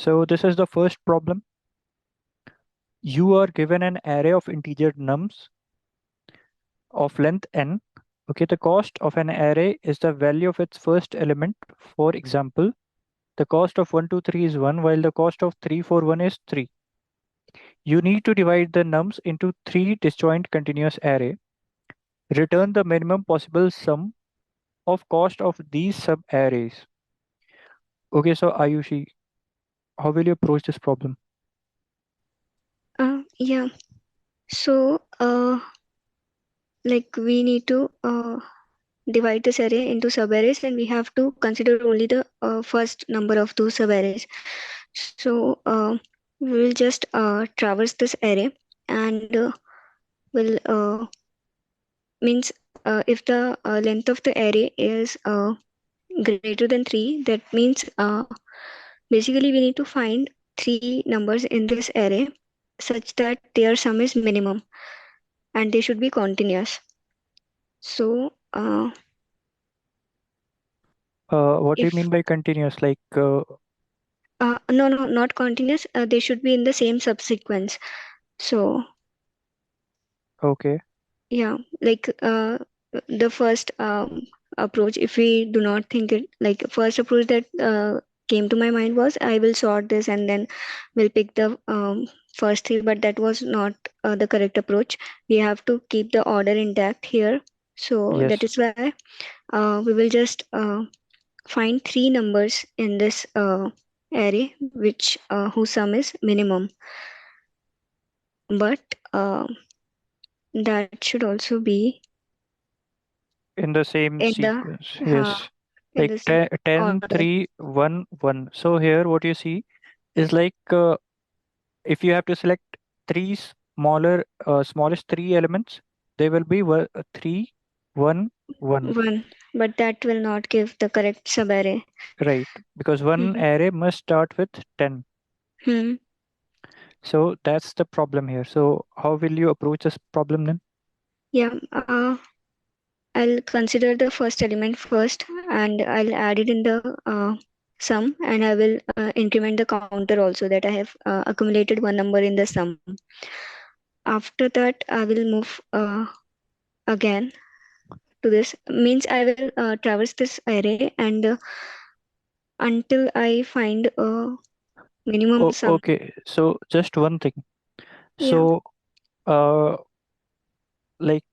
So this is the first problem. You are given an array of integer nums of length n. Okay, the cost of an array is the value of its first element. For example, the cost of 1, 2, 3 is 1, while the cost of 3, 4, 1 is 3. You need to divide the nums into 3 disjoint continuous array. Return the minimum possible sum of cost of these sub-arrays. Okay, so Ayushi, how will you approach this problem? Yeah. So, like we need to divide this array into subarrays, and we have to consider only the first number of those subarrays. So, we will just traverse this array, and will means if the length of the array is greater than 3, that means basically we need to find 3 numbers in this array such that their sum is minimum and they should be continuous. So, What do you if mean by continuous? Like, no, not continuous, they should be in the same subsequence. So, okay, yeah, like the first approach, if we do not think it, like first approach that came to my mind was I will sort this and then we'll pick the first 3, but that was not the correct approach. We have to keep the order intact here. So that yes. is why we will just find 3 numbers in this array which whose sum is minimum, but that should also be In the same in the sequence, yes. in Like the same 10, order. 3, 1, 1. So here what you see is like if you have to select three smallest 3 elements, they will be 3, 1, 1, One, but that will not give the correct subarray. right? Because one Mhm. array must start with 10. Hmm. So that's the problem here. So how will you approach this problem then? Yeah, I'll consider the first element first, and I'll add it in the sum, and I will increment the counter also, that I have accumulated 1 number in the sum. After that, I will move again to this. Means I will traverse this array and until I find a minimum Oh, sum. okay. So just one thing. Yeah. So, like,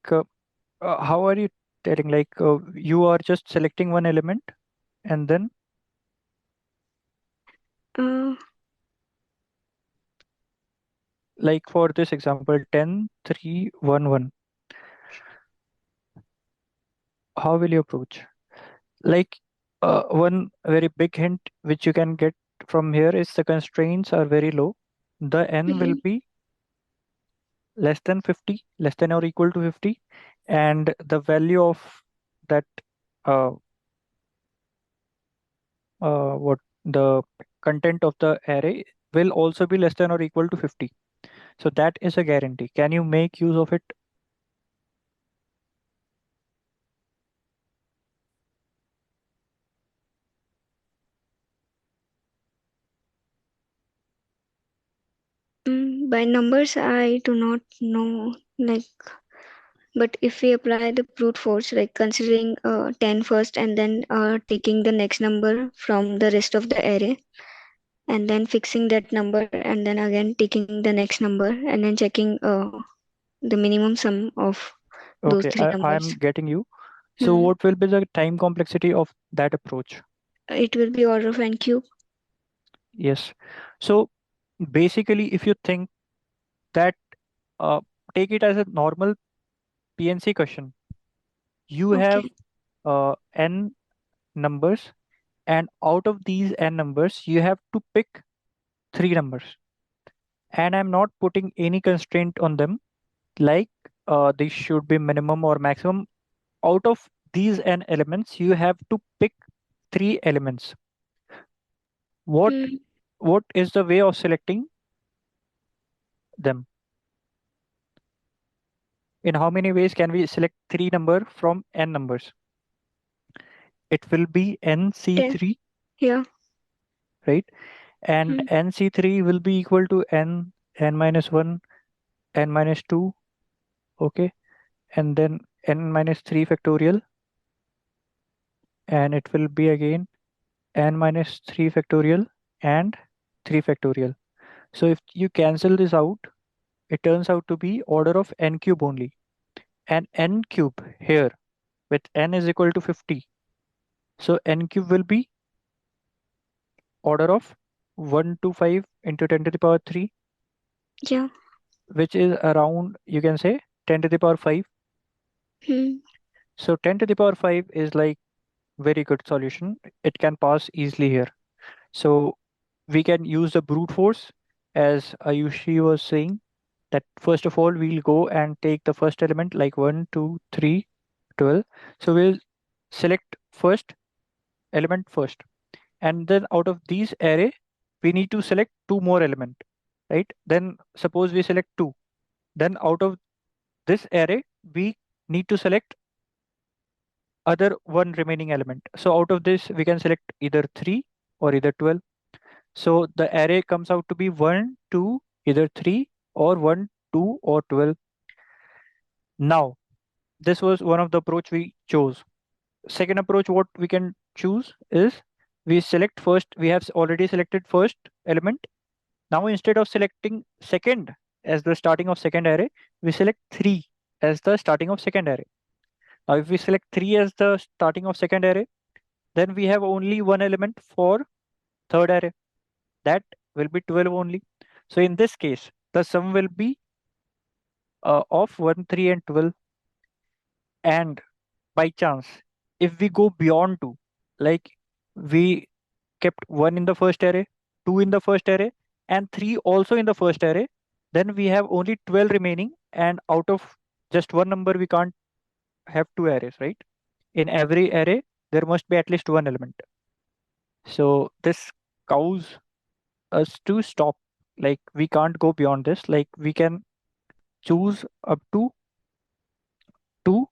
how are you telling? Like, you are just selecting one element and then, Uh, like, for this example, 10, 3, 1, 1. How will you approach? Like, one very big hint which you can get from here is the constraints are very low. The n will mhm. be less than 50, less than or equal to 50, and the value of that uh, what the content of the array will also be less than or equal to 50. So that is a guarantee. Can you make use of it? By numbers, I do not know. Like, but if we apply the brute force, like considering 10 first and then taking the next number from the rest of the array, and then fixing that number, and then again taking the next number, and then checking the minimum sum of those Okay, three I'm numbers. getting you. So Hmm. what will be the time complexity of that approach? It will be order of n cube. Yes. So basically, if you think that, uh, take it as a normal PNC question, you have Okay. n numbers, and out of these n numbers, you have to pick 3 numbers. And I'm not putting any constraint on them, like they should be minimum or maximum. Out of these n elements, you have to pick 3 elements. What Hmm. what is the way of selecting them? In how many ways can we select 3 number from n numbers? It will be 10. nc3, Yeah. right? and nc3 will be equal to n minus 1, n minus 2, okay, and then n minus 3 factorial, and it will be again n minus 3 factorial and 3 factorial. So if you cancel this out, it turns out to be order of n cube only. And n cube here with n is equal to 50. So n cube will be order of 125 into 10 to the power 3, Yeah. which is around, you can say, 10 to the power 5. Hmm. So 10 to the power 5 is like very good solution. It can pass easily here. So we can use the brute force, as Ayushi was saying, that first of all we'll go and take the first element like 1, 2, 3, 12. So we'll select first element first, and then out of these array we need to select two more element, right? Then suppose we select two, then out of this array we need to select other one remaining element. So out of this we can select either 3 or either 12. So the array comes out to be 1, 2, either 3 or 1, 2 or 12. Now this was one of the approach we chose. Second approach what we can choose is we select first, we have already selected first element. Now instead of selecting second as the starting of second array, we select 3 as the starting of second array. Now if we select 3 as the starting of second array, then we have only one element for third array. That will be 12 only. So in this case, the sum will be of 1, 3 and 12. And by chance, if we go beyond 2, like we kept 1 in the first array, 2 in the first array, and 3 also in the first array, then we have only 12 remaining, and out of just one number we can't have two arrays, right? In every array there must be at least one element. So this cows us to stop, like we can't go beyond this, like we can choose up to 2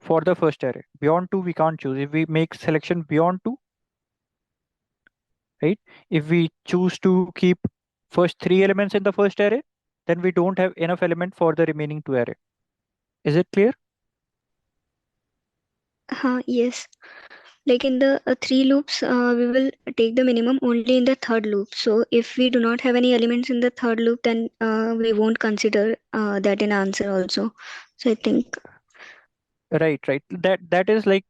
for the first array. Beyond 2 we can't choose. If we make selection beyond 2, right, if we choose to keep first 3 elements in the first array, then we don't have enough element for the remaining 2 array. Is it clear? Yes. Like in the three loops, we will take the minimum only in the third loop. So if we do not have any elements in the third loop, then we won't consider that in answer also. So I think, Right. That is like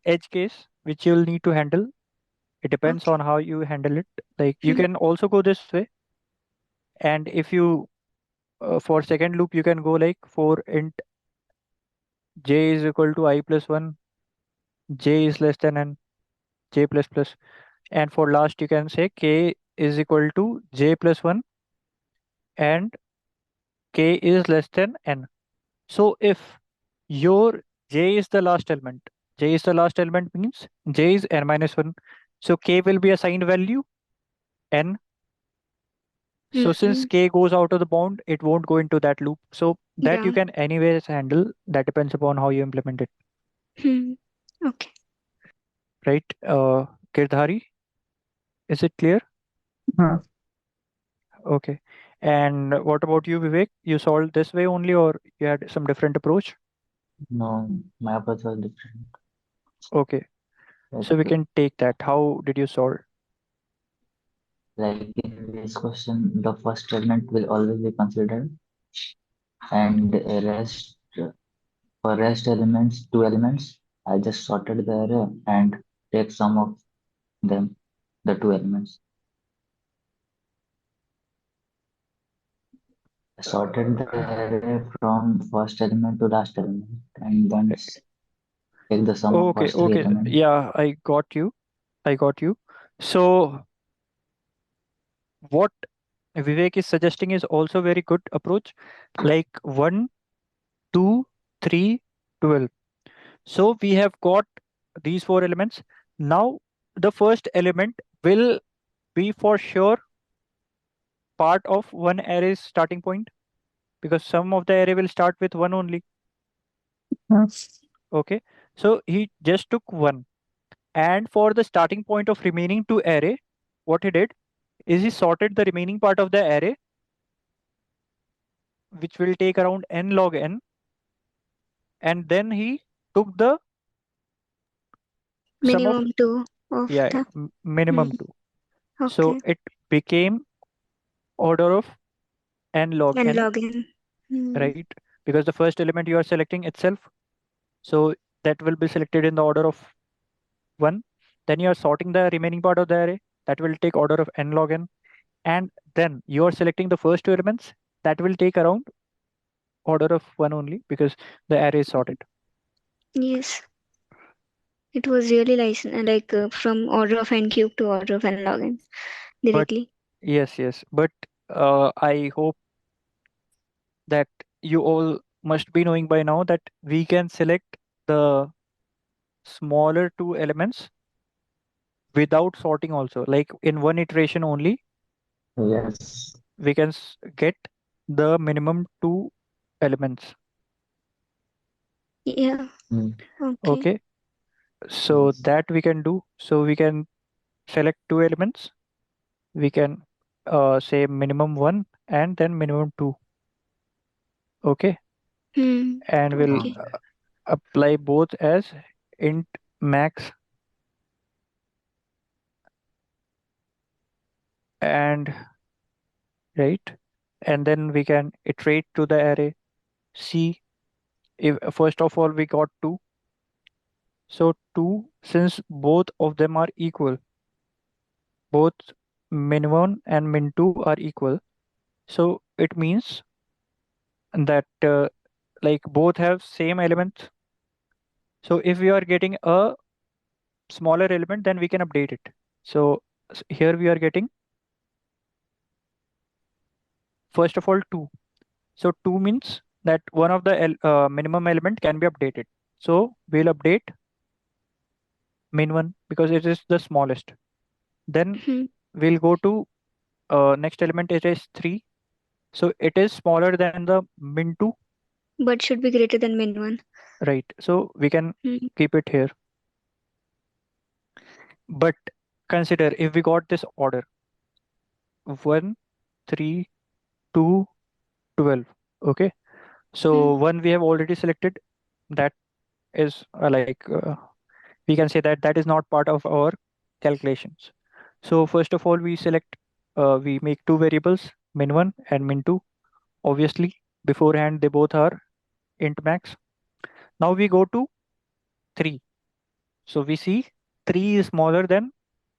edge case which you'll need to handle. It depends okay. on how you handle it. Like you Hmm. can also go this way, and if you for second loop you can go like for int j is equal to I plus 1, j is less than n, j plus plus, and for last you can say k is equal to j plus 1 and k is less than n. So if your j is the last element, j is the last element means j is n minus 1. So k will be assigned value n. So since Hmm. k goes out of the bound, it won't go into that loop. So that you Yeah. can anyways handle. That depends upon how you implement it, Hmm. Okay. right? Girdhari, is it clear? Huh. Okay. And what about you, Vivek? You solved this way only, or you had some different approach? No, my approach was different. Okay. So we Like, can take that. How did you solve? like in this question, the first element will always be considered, and rest for rest elements, two elements, I just sorted the array and take sum of them, the two elements. I sorted the array from first element to last element, and then take the sum of Okay, first three okay. elements. Yeah, I got you. I got you. So what Vivek is suggesting is also very good approach, like 1, 2, 3, 12. So we have got these four elements. Now the first element will be for sure part of one array's starting point, because some of the array will start with one only. Huh. Okay. So he just took one. And for the starting point of remaining two array, what he did is he sorted the remaining part of the array, which will take around n log n, and then he took the sum of, Minimum two of yeah, the. minimum Hmm. two. So Okay. it became order of n log And n, login. Hmm. right? Because the first element you are selecting itself, so that will be selected in the order of 1. Then you are sorting the remaining part of the array, that will take order of n log n, and then you are selecting the first two elements, that will take around order of 1 only, because the array is sorted. Yes. It was really like from order of n cube to order of n login But directly. yes, but I hope that you all must be knowing by now that we can select the smaller two elements without sorting also. Like in one iteration only, Yes. we can get the minimum two elements. Yeah. Mm, Okay. Okay, so yes. that we can do. So we can select two elements. We can say minimum one and then minimum two. Okay, Hmm. and we'll Okay. apply both as int max, and right, and then we can iterate to the array, see if first of all we got 2. So 2, since both of them are equal, both min1 and min2 are equal, so it means that like both have same elements. So if we are getting a smaller element, then we can update it. So here we are getting first of all 2. So 2 means that one of the minimum element can be updated. So we'll update min1 because it is the smallest. Then Hmm. we'll go to next element, it is 3. So it is smaller than the min2, But should be greater than min one. right? So we can Hmm. keep it here. But consider if we got this order 1, 3, 2, 12. Okay. Hmm. So 1 we have already selected. That is we can say that that is not part of our calculations. So first of all, we select, we make two variables, min1 and min2. Obviously, beforehand, they both are int max. Now we go to 3. So we see 3 is smaller than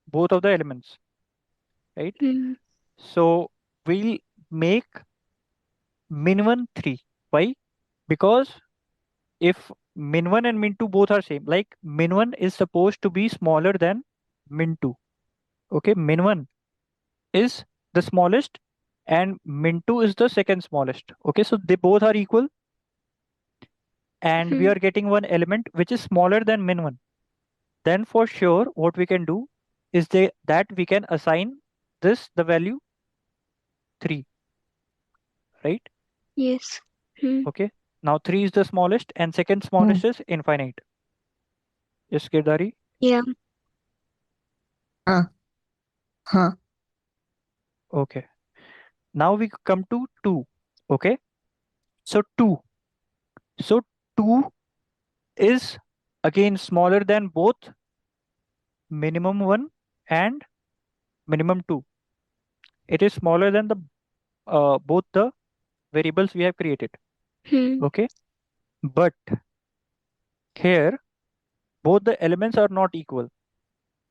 both of the elements, right? Hmm. So we'll make min1 3. Why? Because if min1 and min2 both are same, like min1 is supposed to be smaller than min2. Okay, min1 is the smallest and min2 is the second smallest. Okay, so they both are equal, and we Hmm. are getting one element which is smaller than min1. Then for sure what we can do is that we can assign this the value 3, right? Yes. Hmm. Okay, now 3 is the smallest and second Hmm. smallest is infinite. Yes, Girdari? Yeah. Huh. Huh. Okay, now we come to 2. Okay, so 2, so 2 is again smaller than both minimum 1 and minimum 2. It is smaller than the both the variables we have created. Hmm. Okay, but here both the elements are not equal,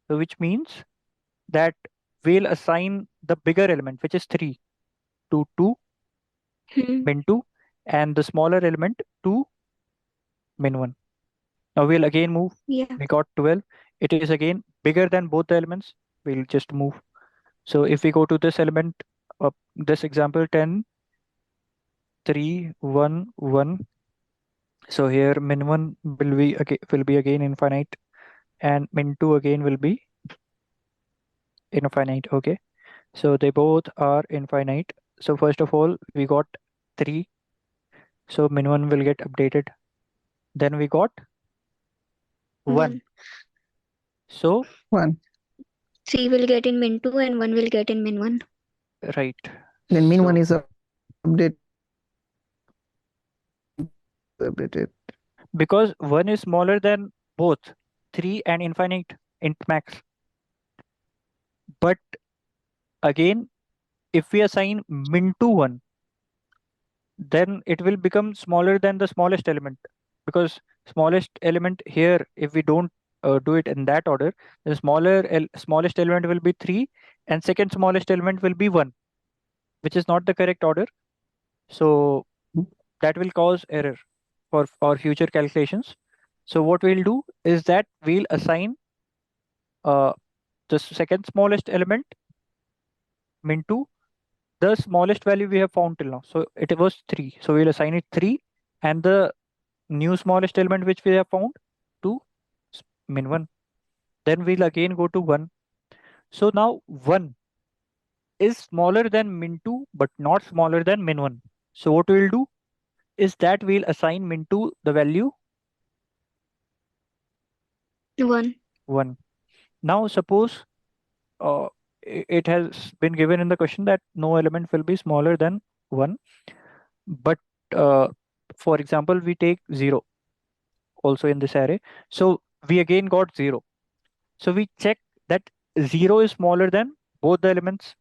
so which means that we'll assign the bigger element, which is 3, to 2 Hmm. min 2, and the smaller element to min 1. Now we'll again move. Yeah. We got 12. It is again bigger than both the elements. We'll just move. So if we go to this element, this example 10, 3, 1, 1. So here min 1 will be again infinite, and min 2 again will be infinite. Okay. So they both are infinite. So first of all, we got 3. So min 1 will get updated. Then we got 1. One. So, 1. 3 will get in min 2 and 1 will get in min 1. right. Then min 1 So, is updated. because 1 is smaller than both 3 and infinite int max. But again, if we assign min to 1, then it will become smaller than the smallest element, because smallest element here, if we don't do it in that order, the smallest element will be 3 and second smallest element will be 1, which is not the correct order. So that will cause error for our future calculations. So what we'll do is that we'll assign uh, the second smallest element min to the smallest value we have found till now. So it was 3. So we'll assign it 3 and the new smallest element which we have found to min 1. Then we'll again go to 1. So now 1 is smaller than min 2 but not smaller than min 1. So what we'll do is that we'll assign min 2 the value 1. 1. Now suppose uh, it has been given in the question that no element will be smaller than 1. But uh, for example, we take 0 also in this array. So we again got 0. So we check that 0 is smaller than both the elements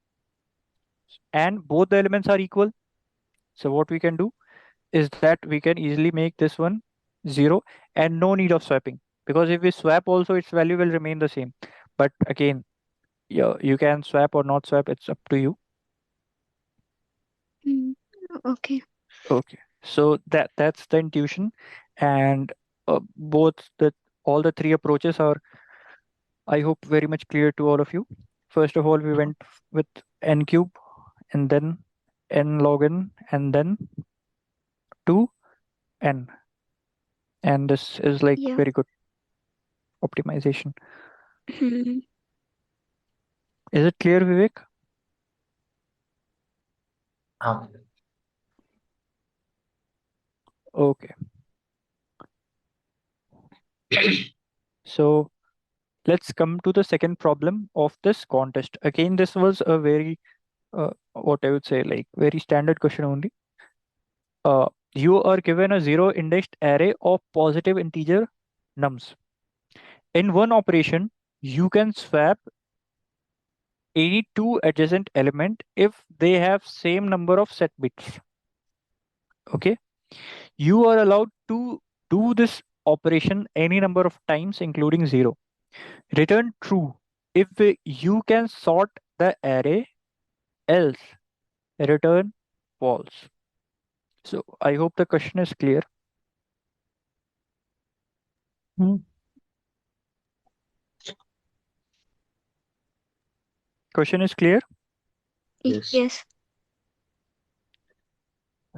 and both the elements are equal. So what we can do is that we can easily make this one 0 and no need of swapping, because if we swap also its value will remain the same. But again, yeah, you can swap or not swap, it's up to you. Mm, okay. Okay, so that's the intuition, and both the all the three approaches are, I hope, very much clear to all of you. First of all, we went with n cube, and then n log n, and then 2 n, and this is like Yeah. very good optimization. Mhm. Is it clear, Vivek? Okay. Okay, so let's come to the second problem of this contest. Again, this was a very what I would say, like very standard question only. You are given a zero indexed array of positive integer nums. In one operation, you can swap any two adjacent element if they have same number of set bits. Okay, you are allowed to do this operation any number of times including 0. Return true if you can sort the array, else return false. So I hope the question is clear. Hmm. Question is clear. Yes. Yes.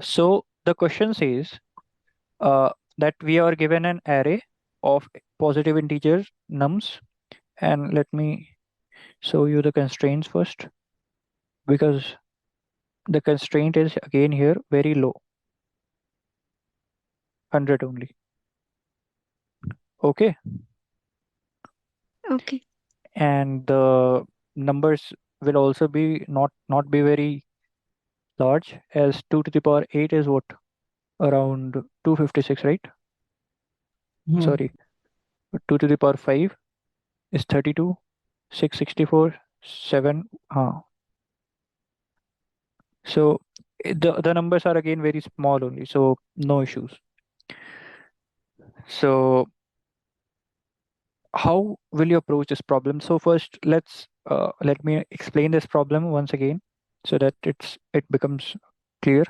So the question says that we are given an array of positive integers nums, and let me show you the constraints first, because the constraint is again here very low, 100 only. Okay, Okay. and the numbers will also be not be very large, as 2 to the power 8 is what, around 256, right? Hmm. Sorry, 2 to the power 5 is 32, 664, 7. So the numbers are again very small only, so no issues. So how will you approach this problem? So first, let me explain this problem once again so that it becomes clear.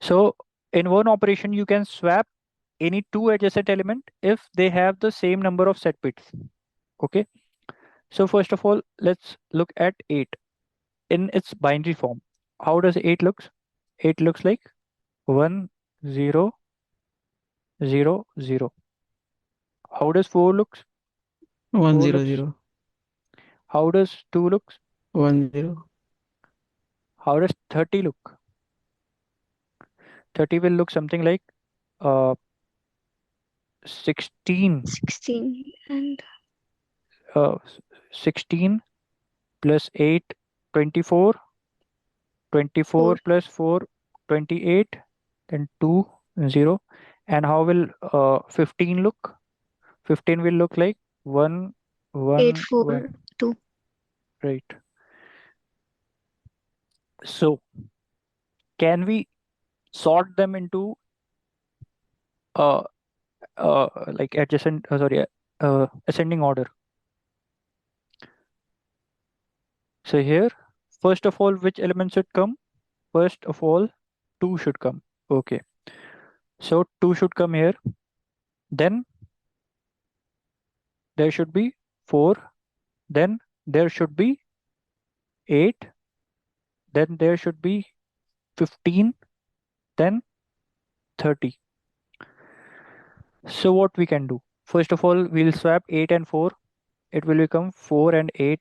So in one operation, you can swap any two adjacent element if they have the same number of set bits. Okay. So first of all, let's look at 8 in its binary form. How does 8 looks? 8 looks like 1 0 0 0. How does 4 looks? 1 4 0 looks. 0 How does 2 looks? 1 0. How does 30 look? 30 will look something like uh 16. 16 and 16 plus 8, 24. 24 4. plus 4, 28. Then 2, 0. And how will 15 look? 15 will look like 1, 8, 1, 1. 4, 2. Right. So can we sort them into uh, like adjacent, ascending order? So here, first of all, which element should come? First of all, 2 should come. Okay. So 2 should come here. Then there should be 4. Then there should be 8. Then there should be 15. Then 30. So what we can do? First of all, we'll swap 8 and 4. It will become 4 and 8.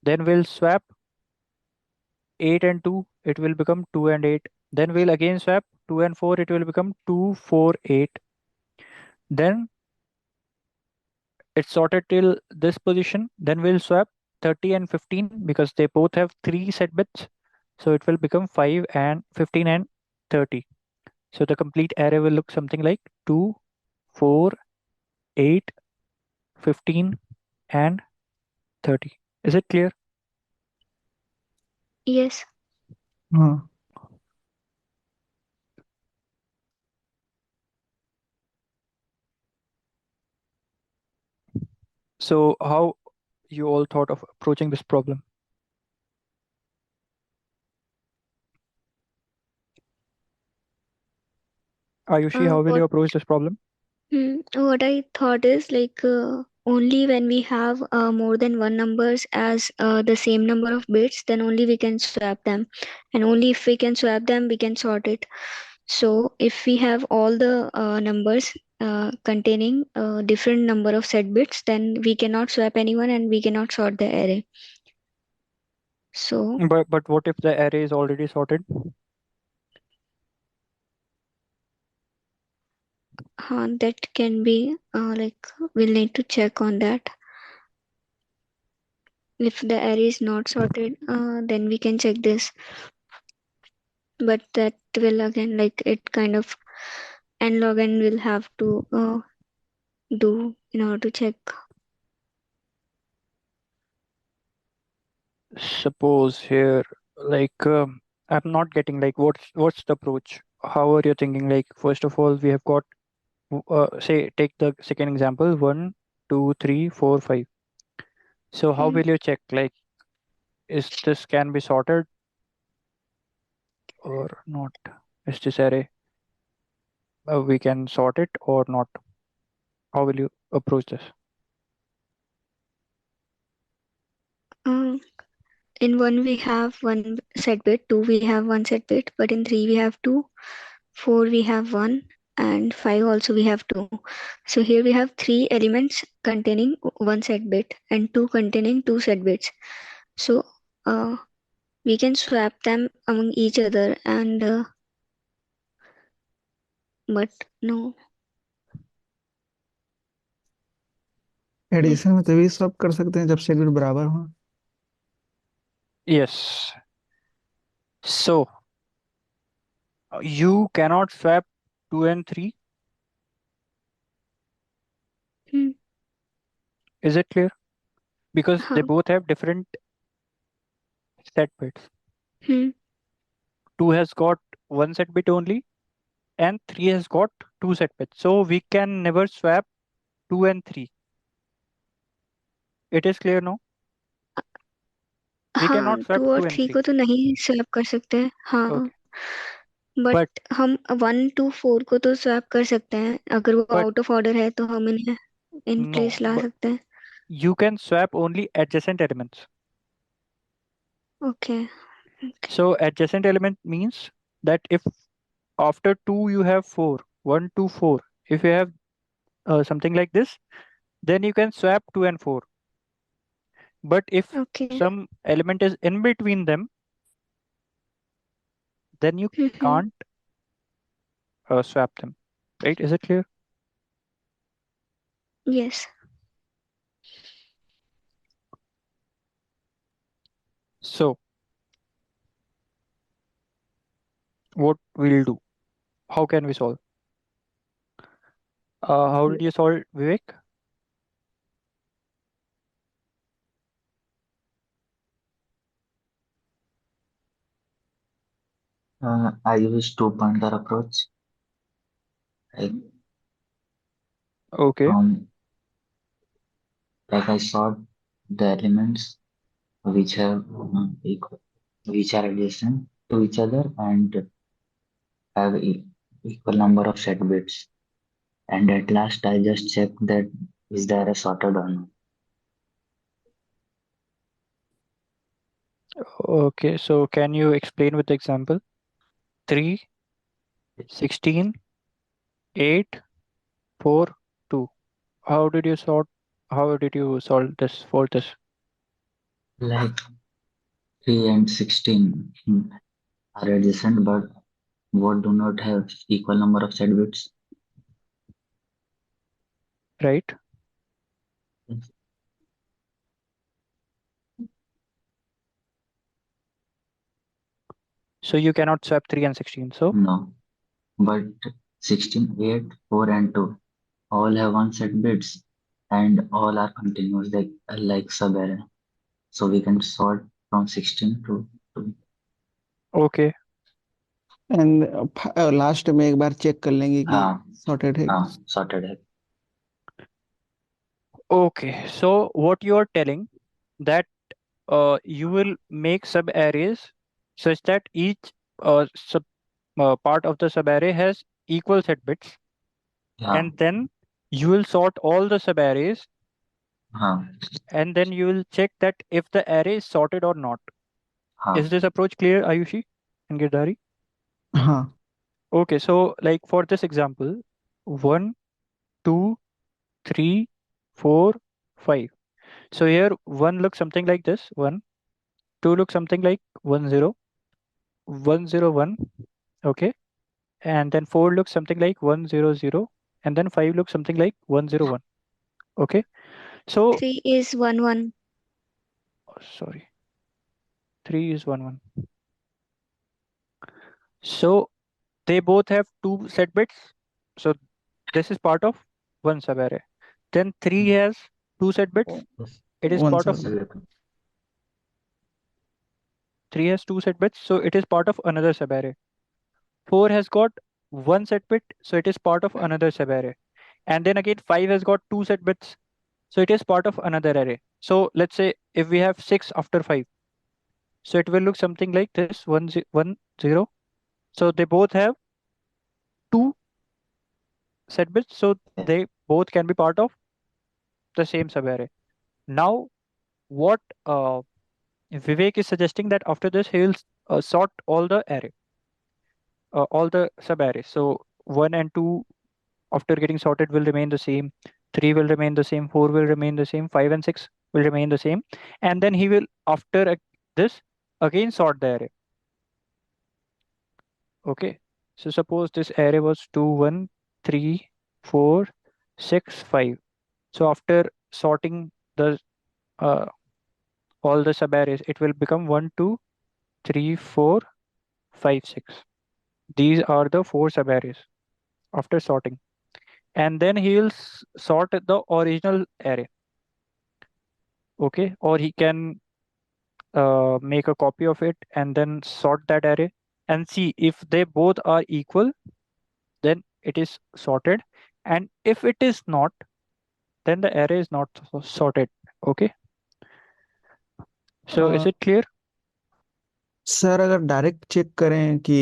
Then we'll swap 8 and 2. It will become 2 and 8. Then we'll again swap 2 and 4. It will become 2, 4, 8. Then it's sorted till this position. Then we'll swap 30 and 15 because they both have 3 set bits. So it will become 5 and 15 and 30. So the complete array will look something like 2, 4, 8, 15, and 30. Is it clear? Yes. हाँ So how you all thought of approaching this problem? Ayushi, how will What you approach this problem? what I thought is like only when we have more than one numbers as the same number of bits, then only we can swap them, and only if we can swap them, we can sort it. So if we have all the numbers containing different number of set bits, then we cannot swap anyone and we cannot sort the array. So But what if the array is already sorted? that can be like we'll need to check on that. If the array is not sorted, then we can check this. But that will again like it kind of n log n will have to do in order to check. Suppose here, like I'm not getting like what's the approach? How are you thinking? Like first of all, we have got say take the second example 1, 2, 3, 4, 5. So how Hmm. will you check? Like is this can be sorted or not? Is this array we can sort it or not? How will you approach this? Uh, in 1 we have one set bit, 2 we have one set bit, but in 3 we have 2, 4 we have 1, and 5 also we have 2. So here we have 3 elements containing one set bit and 2 containing 2 set bits. So uh, we can swap them among each other, and but no, like addition में तभी सब कर सकते हैं जब set bit बराबर हो. Yes. So you cannot swap 2 and 3. hmm, Is it clear? Because they huh, both have different set bits. hmm, 2 has got one set bit only and 3 has got two set bits. So we can never swap 2 and 3. It is clear now? We हाँ cannot swap 2 और 2 and 3 3. को तो नहीं swap कर सकते हैं. हाँ, Okay. But But हम 1 to 4 को तो स्वैप कर सकते हैं. अगर वो but आउट ऑफ ऑर्डर है तो हम इन्हें इन no, प्लेस ला but सकते हैं. you can swap only adjacent elements. Okay. So adjacent element means that if after 2 you have 4, 1, 2, 4. If you have something like this, then you can swap 2 and 4. But if okay. some element is in between them, then you can't swap them. Right? Is it clear? Yes. So what we'll do? How can we solve? How did you solve, Vivek? I use two pointer approach. Like, Okay. um, like I sort the elements which have which are adjacent to each other and have equal number of set bits. And at last, I just check that is there a sorted or not. Okay. So can you explain with the example? 3, 16, 8, 4, 2. How did you sort? How did you solve this for this? Like 3 and 16 are adjacent, but what do not have equal number of set bits. Right. So you cannot swap 3 and 16. So No, but 16, 8, 4, and 2 all have one set bits and all are continuous like subarray. So we can sort from 16 to 2. okay. And last में एक बार check कर लेंगे कि हाँ sorted है. हाँ sorted है. Okay. So what you are telling that you will make sub arrays such that each sub part of the subarray has equal set bits, हाँ and then you will sort all the subarrays, हाँ and then you will check that if the array is sorted or not. हाँ Is this approach clear, Ayushi and Girdhari? हाँ. Okay, so like for this example, 1, 2, 3, 4, 5. So here 1 looks something like this, 1, 2 looks something like 1, 0, 1, 0, 1, okay, and then 4 looks something like 1, 0, 0, and then 5 looks something like 1, 0, 1, okay. So 3 is 1 1. sorry, 3 is 1, 1. So they both have two set bits. So this is part of one subarray. Then 3 has two set bits. It is one part of सब. 3 has two set bits, so it is part of another subarray. 4 has got one set bit, so it is part of another subarray. And then again 5 has got two set bits, so it is part of another array. So let's say if we have 6 after 5, so it will look something like this, 1, 1, 0. So they both have two set bits, so they both can be part of the same subarray. Now, what Vivek is suggesting that after this he will sort all the array, all the subarrays. So 1 and 2 after getting sorted will remain the same, 3 will remain the same, 4 will remain the same, 5 and 6 will remain the same, and then he will after this again sort the array. Okay, so suppose this array was 2, 1, 3, 4, 6, 5. So after sorting the uh, all the subarrays, it will become 1, 2, 3, 4, 5, 6. These are the four subarrays after sorting. And then he will sort the original array. Okay, or he can make a copy of it and then sort that array and see if they both are equal, then it is sorted. And if it is not, then the array is not sorted. Okay, so is it clear? Sir अगर direct check करें कि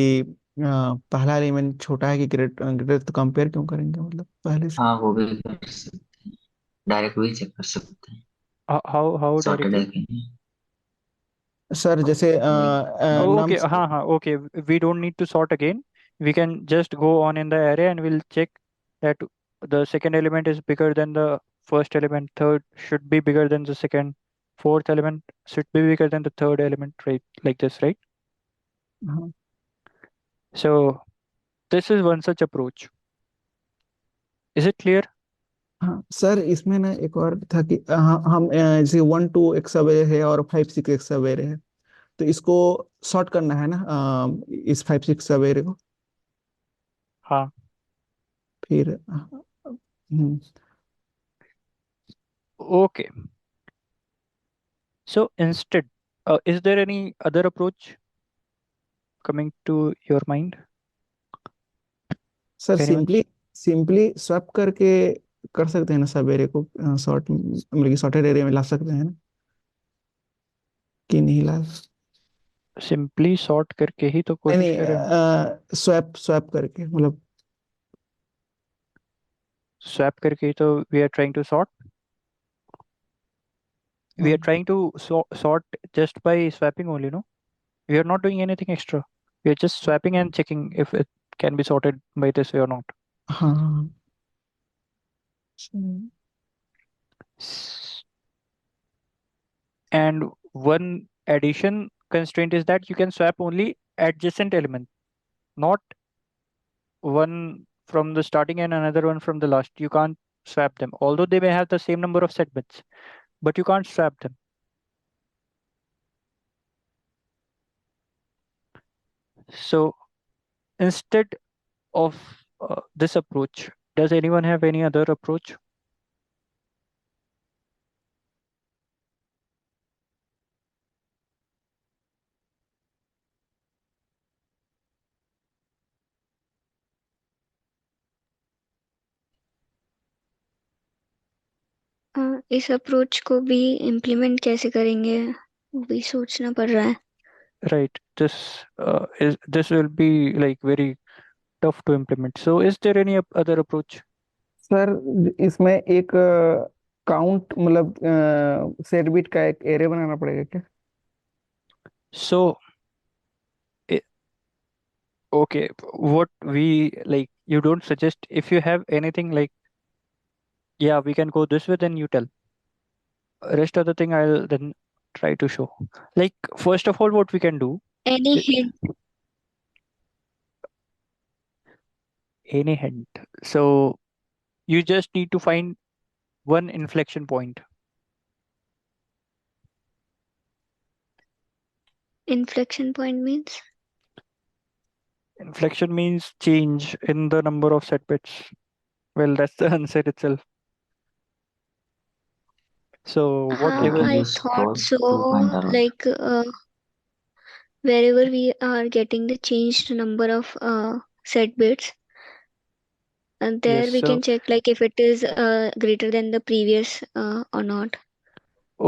पहला element छोटा है कि greater greater, तो compare क्यों करेंगे, मतलब पहले से. हाँ वो भी कर सकते हैं. डायरेक्ट भी चेक कर सकते हैं How सॉर्टेड है directly? कि नहीं. सर जैसे Oh, okay, nums. okay. We don't need to sort again. We can just go on in the array and we'll check that the second element is bigger than the first element, third should be bigger than the second, fourth element should be bigger than the third element, right? Like this, right? हाँ. So this is one such approach. Is it clear? हाँ sir, इसमें ना एक और था कि हम जैसे 1 2 एक सब array है और 5 6 एक सब array है. तो इसको सॉर्ट करना है ना, इस 5 6 सवेरे को। हाँ. फिर Okay. So instead, is there any other approach coming to your mind? Sir Anyone? Simply simply swap करके कर सकते हैं ना सवेरे को, सॉर्ट मतलब कि सॉर्टेड एरिया में ला सकते हैं ना, कि नहीं ला? Simply sort करके ही तो नहीं कोशिश करें. नहीं, स्वैप स्वैप करके मतलब। Swap करके ही तो we are trying to sort. We are trying to sort just by swapping only, no? We are not doing anything extra. We are just swapping and checking if it can be sorted by this way or not. हाँ। S- And one addition constraint is that you can swap only adjacent element, not one from the starting and another one from the last. You can't swap them, although they may have the same number of set bits, but you can't swap them. So instead of this approach, does anyone have any other approach? इस approach को भी implement कैसे करेंगे वो भी सोचना पड़ रहा है. Right. This will be like very tough to implement. So is there any other approach? Sir इसमें एक काउंट मतलब सेट बिट का एक एरे बनाना पड़ेगा क्या? So i- okay, what we like, you don't suggest if you have anything like, yeah, we can go this way, then you tell. Rest of the thing I'll then try to show. Like first of all, what we can do, any i- hint. any hint. So you just need to find one inflection point. Inflection point means. Inflection means change in the number of set bits. Well, that's the answer itself. So हाँ, We whatever. can I use thought code so. to find out. Like wherever we are getting the changed number of set bits, and Yes. there we So can check like if it is greater than the previous or not,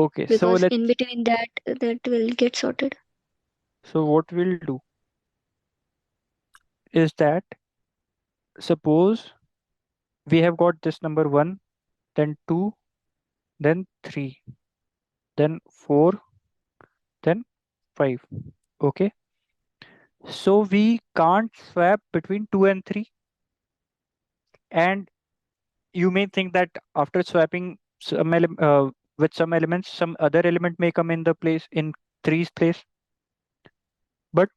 okay. So because let's. in between that will get sorted. So what we'll do is that suppose we have got this number 1, then 2, then 3, then 4, then 5. Okay. So we can't swap between 2 and 3. And you may think that after swapping with some elements, some other element may come in the place in 3's place. But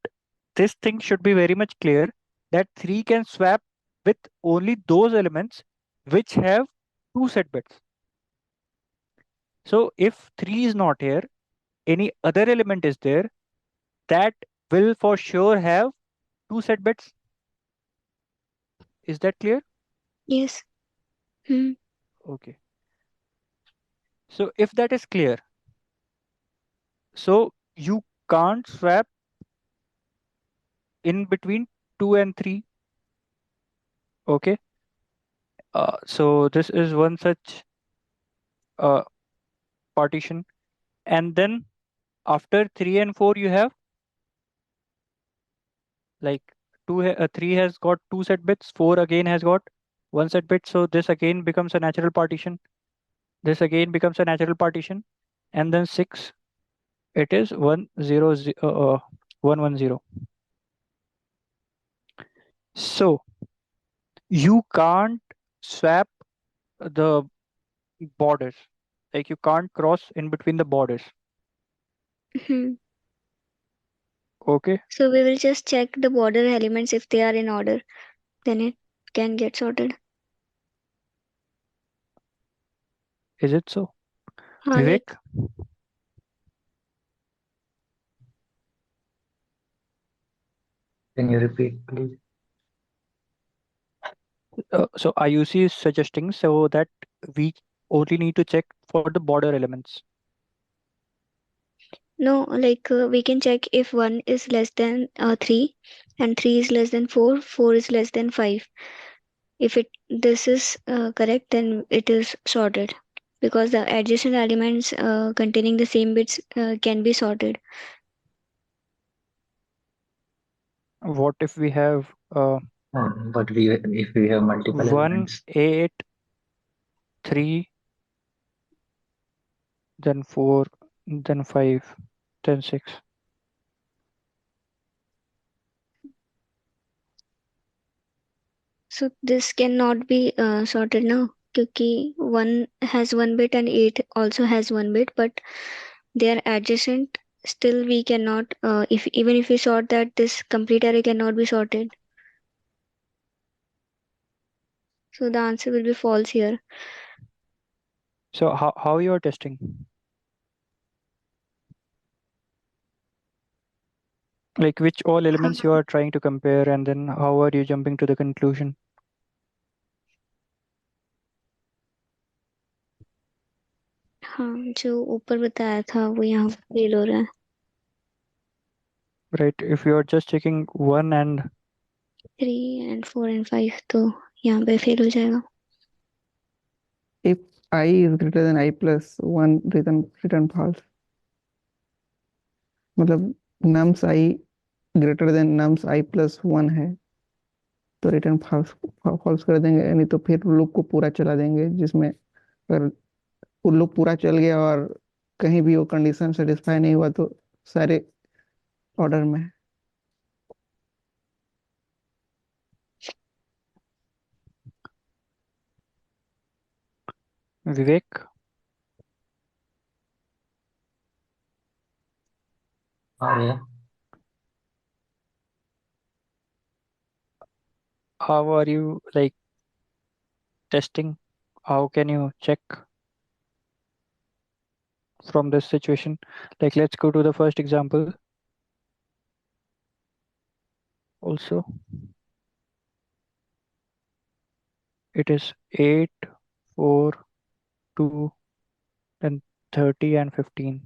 this thing should be very much clear that 3 can swap with only those elements which have 2 set bits. So if 3 is not here, any other element is there that will for sure have 2 set bits. Is that clear? Yes. Hmm. Okay. So if that is clear, so you can't swap in between 2 and 3. Okay. So this is one such uh, partition. And then after 3 and 4, you have like 3 has got 2 set bits, 4 again has got 1 set bit. So this again becomes a natural partition. This again becomes a natural partition. And then 6, it is 1 1 0. So you can't swap the borders. Like you can't cross in between the borders. Hmm. Okay. So we will just check the border elements if they are in order, then it can get sorted. Is it so? हाँ, like Vivek? Can you repeat, please? So IUC is suggesting so that we only need to check for the border elements. No, like we can check if 1 is less than 3 and 3 is less than 4, 4 is less than 5. If this is correct, then it is sorted because the adjacent elements containing the same bits can be sorted. What if we have But if we have multiple 1, elements, 8, 3, then 4, then 5, then 6. So this cannot be sorted now because 1 has 1 bit and 8 also has 1 bit, but they are adjacent. Still, we cannot, if even if we sort that, this complete array cannot be sorted. So the answer will be false here. So how you are testing? Like which all elements you are trying to compare, and then how are you jumping to the conclusion? हाँ जो ऊपर बताया था वो यहाँ fail हो रहा है. Right, if you are just checking 1 and 3 and 4 and 5 तो यहाँ पे फेल हो जाएगा. If I is greater than I plus 1, return false. मतलब nums I greater than nums I plus 1 है तो रिटर्न फॉल्स कर देंगे, नहीं तो फिर लूप को पूरा चला देंगे, जिसमें अगर वो लूप पूरा चल गया और कहीं भी वो कंडीशन सेटिस्फाई नहीं हुआ तो सारे ऑर्डर में है. Vivek, yeah. how are you like testing? How can you check from this situation? Like let's go to the first example also. It is 8, 4, 2, then 30 and 15.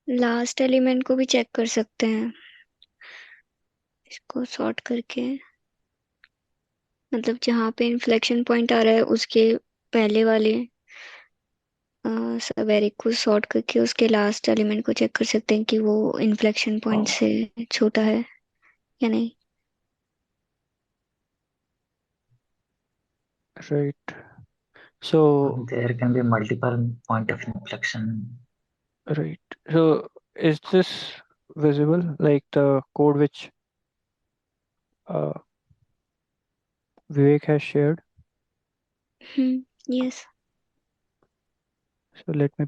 Last element को भी check कर सकते हैं इसको सॉर्ट करके. मतलब जहाँ पे इन्फ्लेक्शन पॉइंट आ रहा है उसके पहले वाले सब एरे को सॉर्ट करके उसके लास्ट एलिमेंट को चेक कर सकते हैं कि वो इन्फ्लेक्शन पॉइंट से छोटा है या नहीं. Right. So There can be multiple point of inflection. right. So is this visible? Like the code which uh, Vivek has shared? Yes. So let me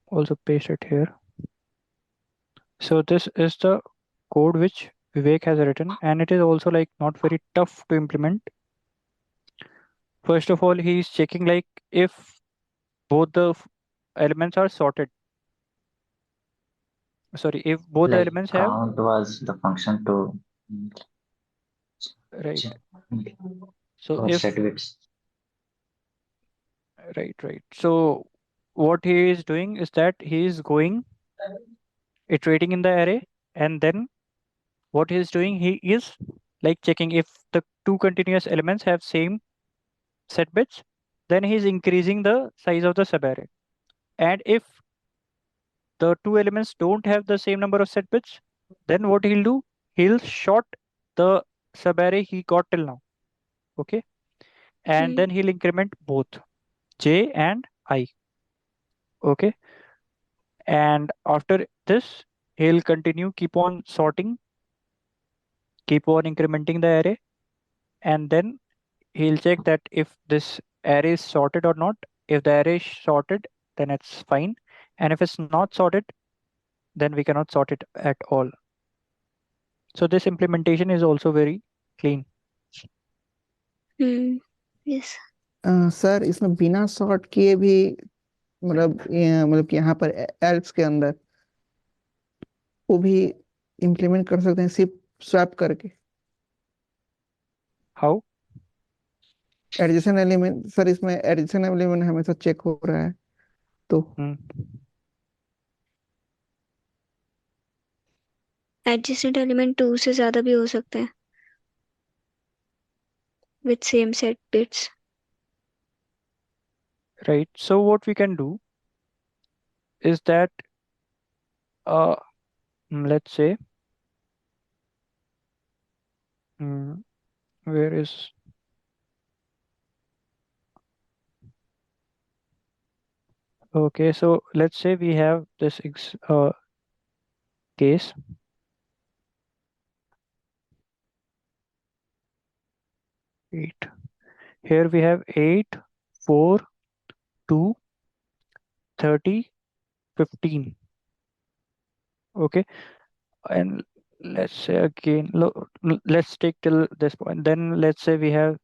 also paste it here. So this is the code which Vivek has written, and it is also like not very tough to implement. First of all, he is checking like if both the elements are sorted. Sorry, if both the Like elements have count was the function to right. check So or if set bits. right. So what he is doing is that he is going iterating in the array, and then what he is doing, he is like checking if the two continuous elements have same set bits, then he is increasing the size of the subarray. And if the two elements don't have the same number of set bits, then what he'll do, he'll short the subarray he got till now. Okay. And then he'll increment both j and I. Okay. And after this, he'll continue, keep on sorting, keep on incrementing the array. and then he'll check that if this array is sorted or not. If the array is sorted, then it's fine, and if it's not sorted, then we cannot sort it at all. So this implementation is also very clean. Yes. Sir इसमें बिना sort किए भी मतलब कि यहाँ पर else के अंदर वो भी इम्प्लीमेंट कर सकते हैं सिर्फ स्वैप करके। हाउ? एडिशन एलिमेंट सर, इसमें एडिशन एलिमेंट हमेशा चेक हो रहा है तो एडजेसेंट एलिमेंट 2 से ज्यादा भी हो सकते हैं with same set bits. Right. So what we can do is that let's say where is okay, so let's say we have this case. Eight. Here we have 8, 4, 2, 30, 15. Okay, and let's say again, let's take till this point. Then let's say we have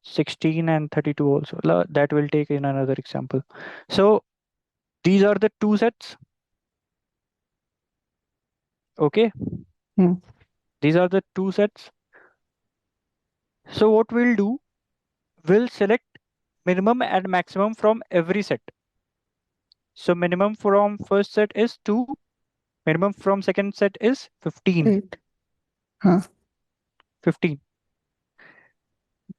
16 and 32 also. That will take in another example. So these are the two sets. Okay. These are the two sets. So what we'll do, we'll select minimum and maximum from every set. So minimum from first set is 2, minimum from second set is 15. 8 हाँ 15.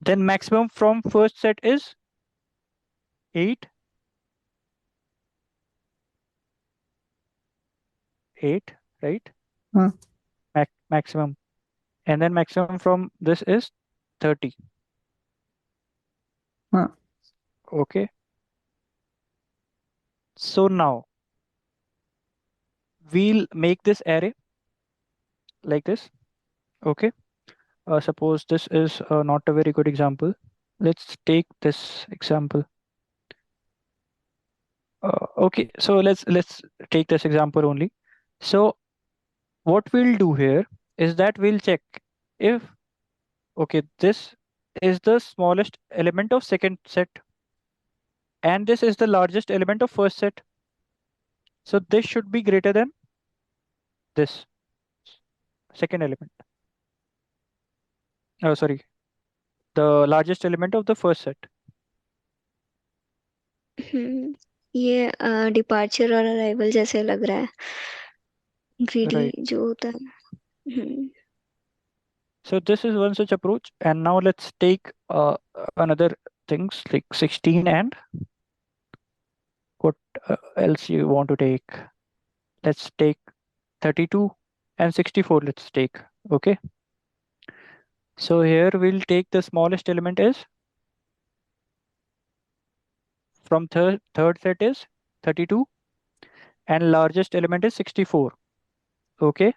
Then maximum from first set is 8. 8, right? हाँ Maximum. And then maximum from this is 30. हाँ Okay. So now we'll make this array like this. Okay. Suppose this is not a very good example. Let's take this example. Okay, so let's take this example only. So what we'll do here is that we'll check if okay, this is the smallest element of second set and this is the largest element of first set. So this should be greater than this second element. Oh, sorry, the largest element of the first set. ये departure और arrival जैसे लग रहा है, greedy Right. जो होता है. So this is one such approach, and now let's take another things like 16 and what else you want to take. Let's take 32 and 64. Let's take. Okay. So here we'll take the smallest element is from third set is 32 and largest element is 64. Okay.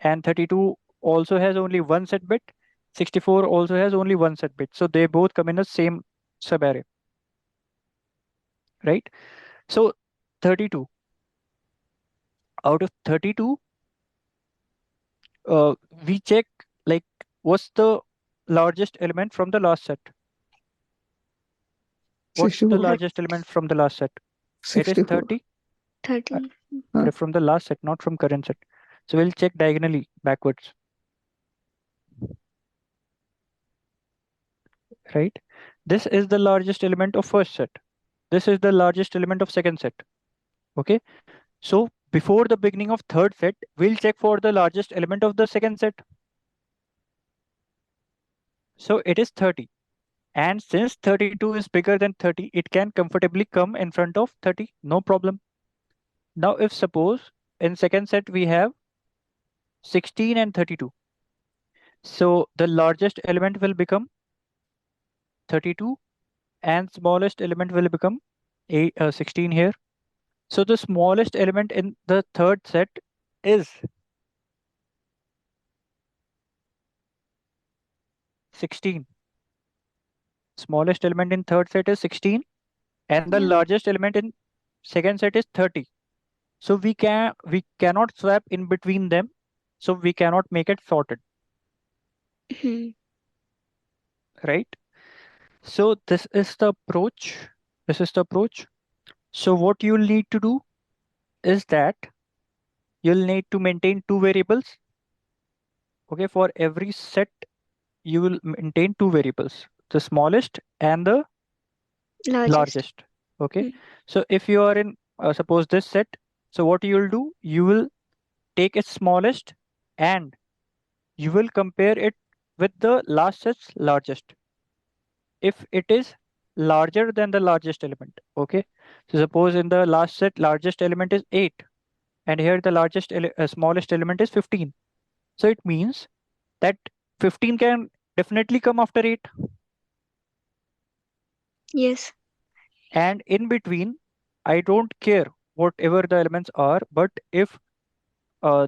And 32 also has only one set bit. 64 also has only one set bit. So they both come in the same subarray. Right. So 32. Out of 32, we check like what's the largest element from the last set. What's the 64 largest element from the last set? It is 64 30. 30. But from the last set, not from current set. So we'll check diagonally backwards. Right? This is the largest element of first set. This is the largest element of second set. Okay. So before the beginning of third set, we'll check for the largest element of the second set. So it is 30. And since 32 is bigger than 30, it can comfortably come in front of 30. No problem. Now, if suppose in second set we have 16 and 32. So the largest element will become 32 and smallest element will become 16 here. So the smallest element in the third set is 16. Smallest element in third set is 16, and the Yeah. largest element in second set is 30. So we cannot swap in between them, so we cannot make it sorted, Hmm. right? So this is the approach. This is the approach. So what you'll need to do is that you'll need to maintain two variables. Okay, for every set you will maintain two variables, the smallest and the Largest. largest. Okay, Hmm. so if you are in suppose this set, so what you will do, you will take its smallest and you will compare it with the last set's largest. If it is larger than the largest element, okay, so suppose in the last set largest element is 8, and here the smallest element is 15, so it means that 15 can definitely come after 8, Yes. and in between I don't care whatever the elements are, but if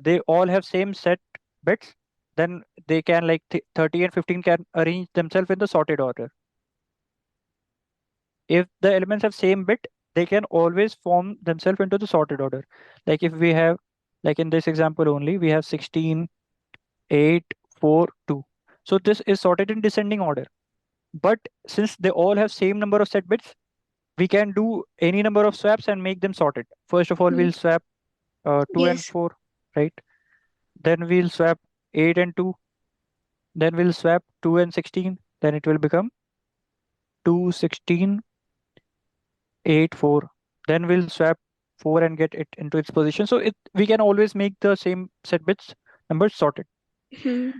they all have same set bits, then they can like 30 and 15 can arrange themselves in the sorted order. If the elements have same bit, they can always form themselves into the sorted order. Like if we have, like in this example only, we have 16, 8, 4, 2. So this is sorted in descending order. But since they all have same number of set bits, we can do any number of swaps and make them sorted. First of all, Hmm. we'll swap 2 and Yes. 4, right? Then we'll swap 8 and 2. Then we'll swap 2 and 16. Then it will become 2, 16, 8, 4. Then we'll swap 4 and get it into its position. So we can always make the same set bits numbers sorted. Hmm.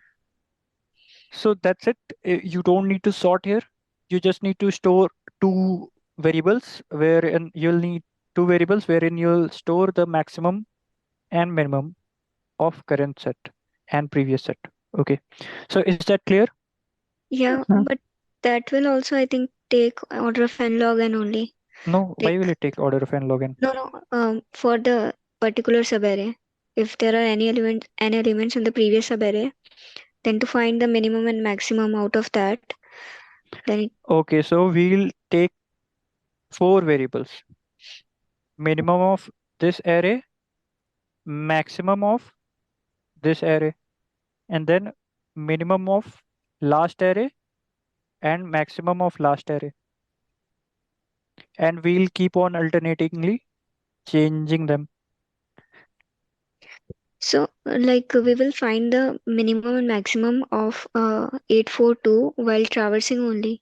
So that's it. You don't need to sort here. You just need to store two variables wherein you'll need two variables wherein you'll store the maximum and minimum of current set and previous set. Okay. So is that clear? Yeah, Huh? but that will also, I think, take order of n log n only. No, why Like, will it take order of n log n? no, for the particular subarray, if there are any elements in the previous subarray, then to find the minimum and maximum out of that, then it, Okay, so we'll take four variables. Minimum of this array, maximum of this array, and then minimum of last array and maximum of last array. And we'll keep on alternatingly changing them, so like we will find the minimum and maximum of 842 while traversing only.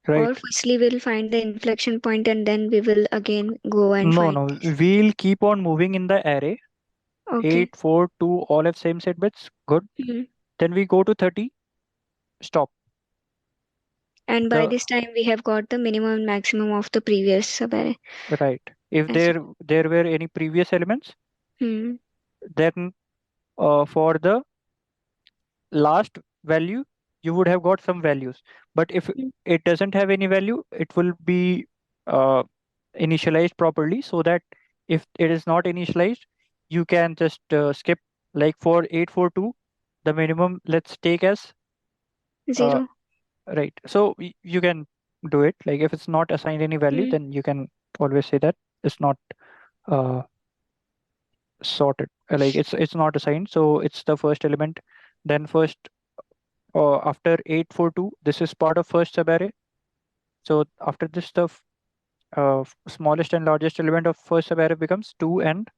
right? Or firstly we'll find the inflection point and then we will again go and No, find no, this. we'll keep on moving in the array. Okay. 8, 4, 2, all have same set bits. Good. Mhm. Then we go to 30, stop. And by The this time we have got the minimum and maximum of the previous subarray right. If as there were any previous elements, well. then for the last value you would have got some values, but if Hmm. it doesn't have any value, it will be uh, initialized properly, so that if it is not initialized, you can just skip. Like for 842, the minimum let's take as uh, 0. right, so you can do it. Like if it's not assigned any value, Hmm. then you can always say that it's not uh, sorted. Like it's not assigned, so it's the first element. Then first after 842, this is part of first subarray. So after this, the smallest and largest element of first subarray becomes 2 and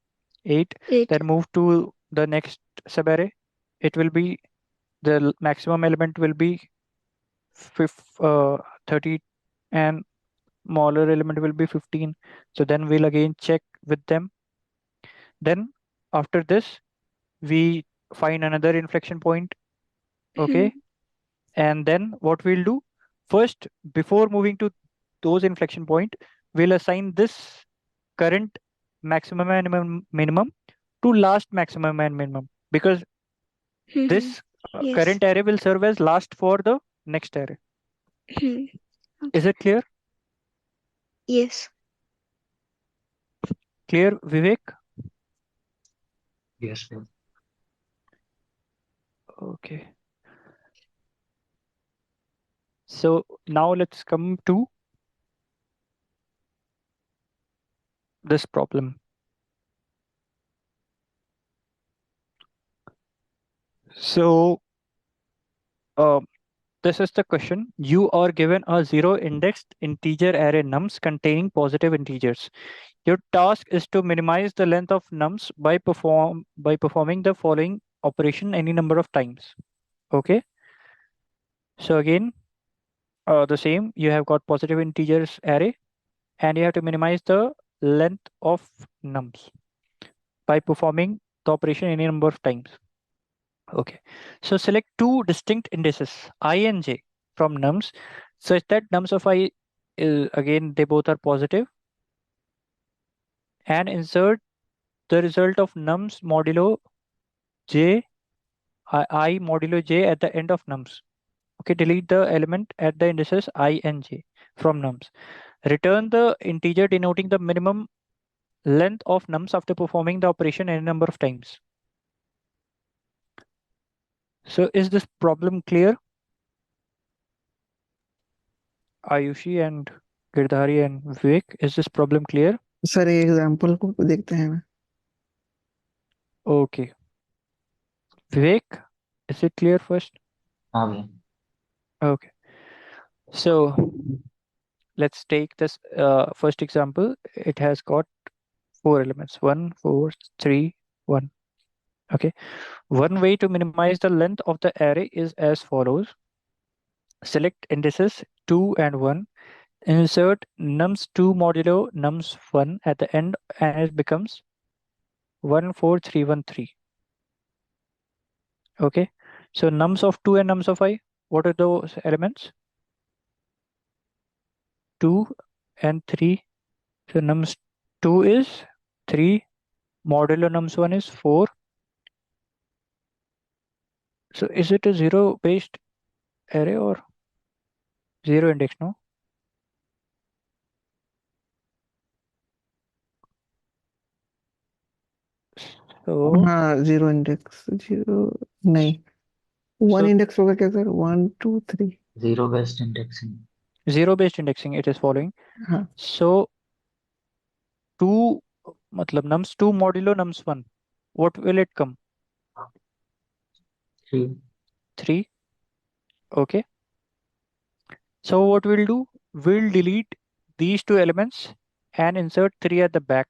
8. 8. Then move to the next subarray. It will be maximum element will be 30, and smaller element will be 15. So then we'll again check with them. Then after this, we find another inflection point. Hmm. Okay. And then what we'll do first, before moving to those inflection point, we'll assign this current maximum and minimum to last maximum and minimum, because Hmm. this Yes. current array will serve as last for the next array. Hmm. Is Okay. it clear? Yes. Clear, Vivek? Yes, yes. Okay. So now let's come to this problem. So this is the question. You are given a zero indexed integer array nums containing positive integers. Your task is to minimize the length of nums by performing the following operation any number of times. Okay. So again, the same. You have got positive integers array, and you have to minimize the length of nums by performing the operation any number of times. Okay. So select two distinct indices, I and j, from nums such that nums of I is, again, they both are positive, and insert the result of nums modulo j, I modulo j at the end of nums. Okay, delete the element at the indices I and j from nums. Return the integer denoting the minimum length of nums after performing the operation any number of times. So is this problem clear? Ayushi and Girdhari and Vivek, is this problem clear? Sir ये example को देखते हैं ना. Okay. Vivek, is it clear first? हाँ भैया. Okay. So let's take this first example. It has got four elements, 1, 4, 3, 1. Okay. One way to minimize the length of the array is as follows. Select indices 2 and 1. Insert nums2 modulo nums1 at the end, and it becomes 1, 4, 3, 1, 3. Okay. So nums of 2 and nums of I, what are those elements? 2 and 3. So nums 2 is 3, modulo nums 1 is 4. So is it a zero based array or zero index? No. So हाँ zero index zero नहीं one So- index होगा क्या sir 1 2 3 Zero based indexing. zero based indexing it is following. हाँ So 2 matlab nums 2 modulo nums 1, what will it come? 3. 3. Okay. So what we'll do, we'll delete these two elements and insert 3 at the back.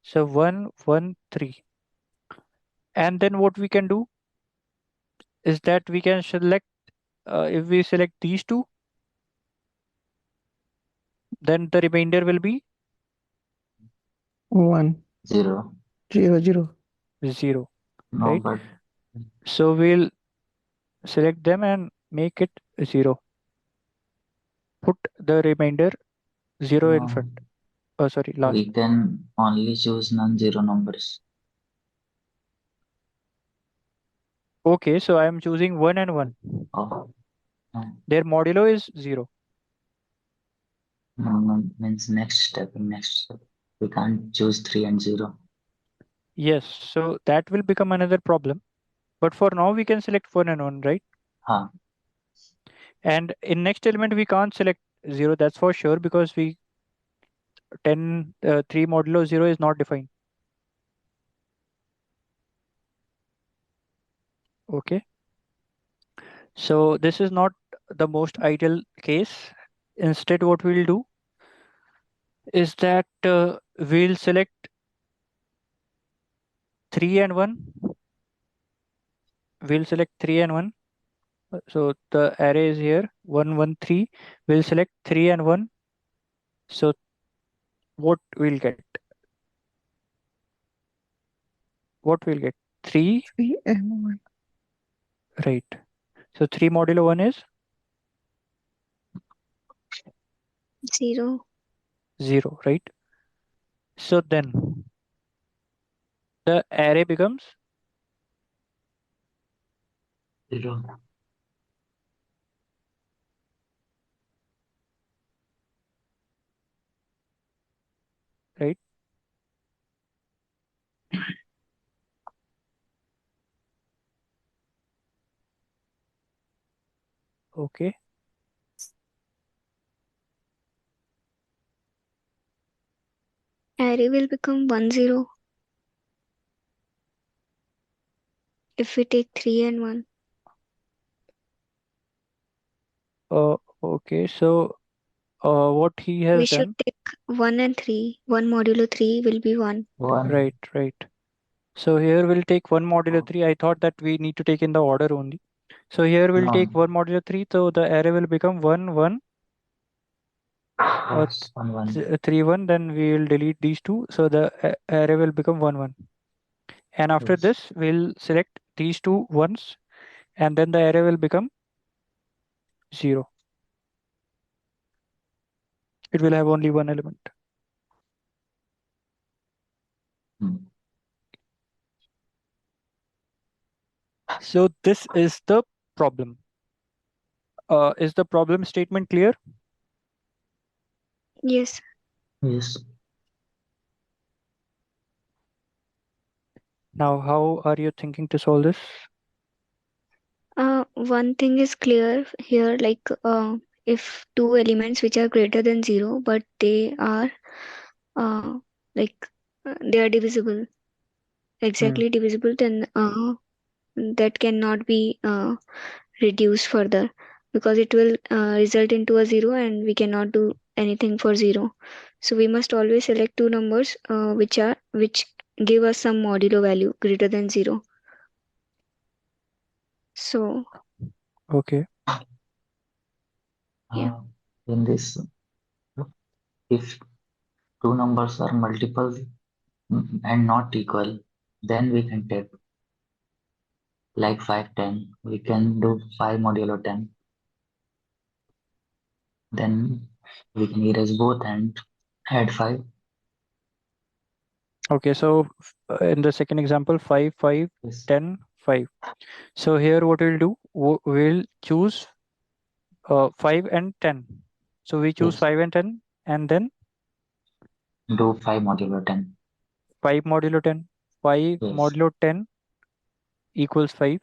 So 1, 1, 3. And then what we can do is that we can select, if we select these two, then the remainder will be 1 0. 0 0 0, No, right? but So we'll select them and make it 0. Put the remainder 0 in no, front. Oh, sorry, last. we can only choose non-zero numbers. Okay, so I am choosing 1 and 1. Oh, no, Their modulo is 0. no, means next step. Next step, we can't choose 3 and 0. Yes, so that will become another problem. But for now, we can select 1 and 1, right? हाँ. And in next element, we can't select 0, that's for sure, because 3 modulo 0 is not defined. Okay. So this is not the most ideal case. Instead, what we'll do is that we'll select 3 and 1. We'll select 3 and 1. So the array is here 1, 1, 3. We'll select 3 and 1. So what we'll get? What we'll get? 3, 3 and 1 right? So 3 modulo 1 is 0. 0, right? So then the array becomes 0. right. Okay. array will become 1 0 if we take 3 and 1. Okay, so what he has We should done, take 1 and 3. 1 modulo 3 will be 1. One. right. So here we'll take 1 modulo 3. I thought that we need to take in the order only. So here we'll take No. 1 modulo 3. So the array will become 1, 1, Yes. 1 1. 3, 1. Then we will delete these two. So the array will become 1, 1. And after Yes. this, we'll select these two ones. And then the array will become 0. It will have only one element. Hmm. So this is the problem. Is the problem statement clear? Yes. Yes. Now, how are you thinking to solve this? One thing is clear here, like if two elements which are greater than 0 but they are uh, like they are divisible, Hmm. exactly divisible, then that cannot be reduced further, because it will result into a 0 and we cannot do anything for 0. So we must always select two numbers which give us some modulo value greater than 0. So Okay. yeah. In this, if two numbers are multiples and not equal, then we can take like 5 10. We can do 5 modulo 10. Then we can erase both and add 5. Okay, so in the second example, 5, 5, Yes. 10, 5. So here what we'll do, we'll choose 5 and 10. So we choose Yes. 5 and 10 and then Do 5 modulo 10. 5 modulo 10. 5 Yes. modulo 10 equals 5.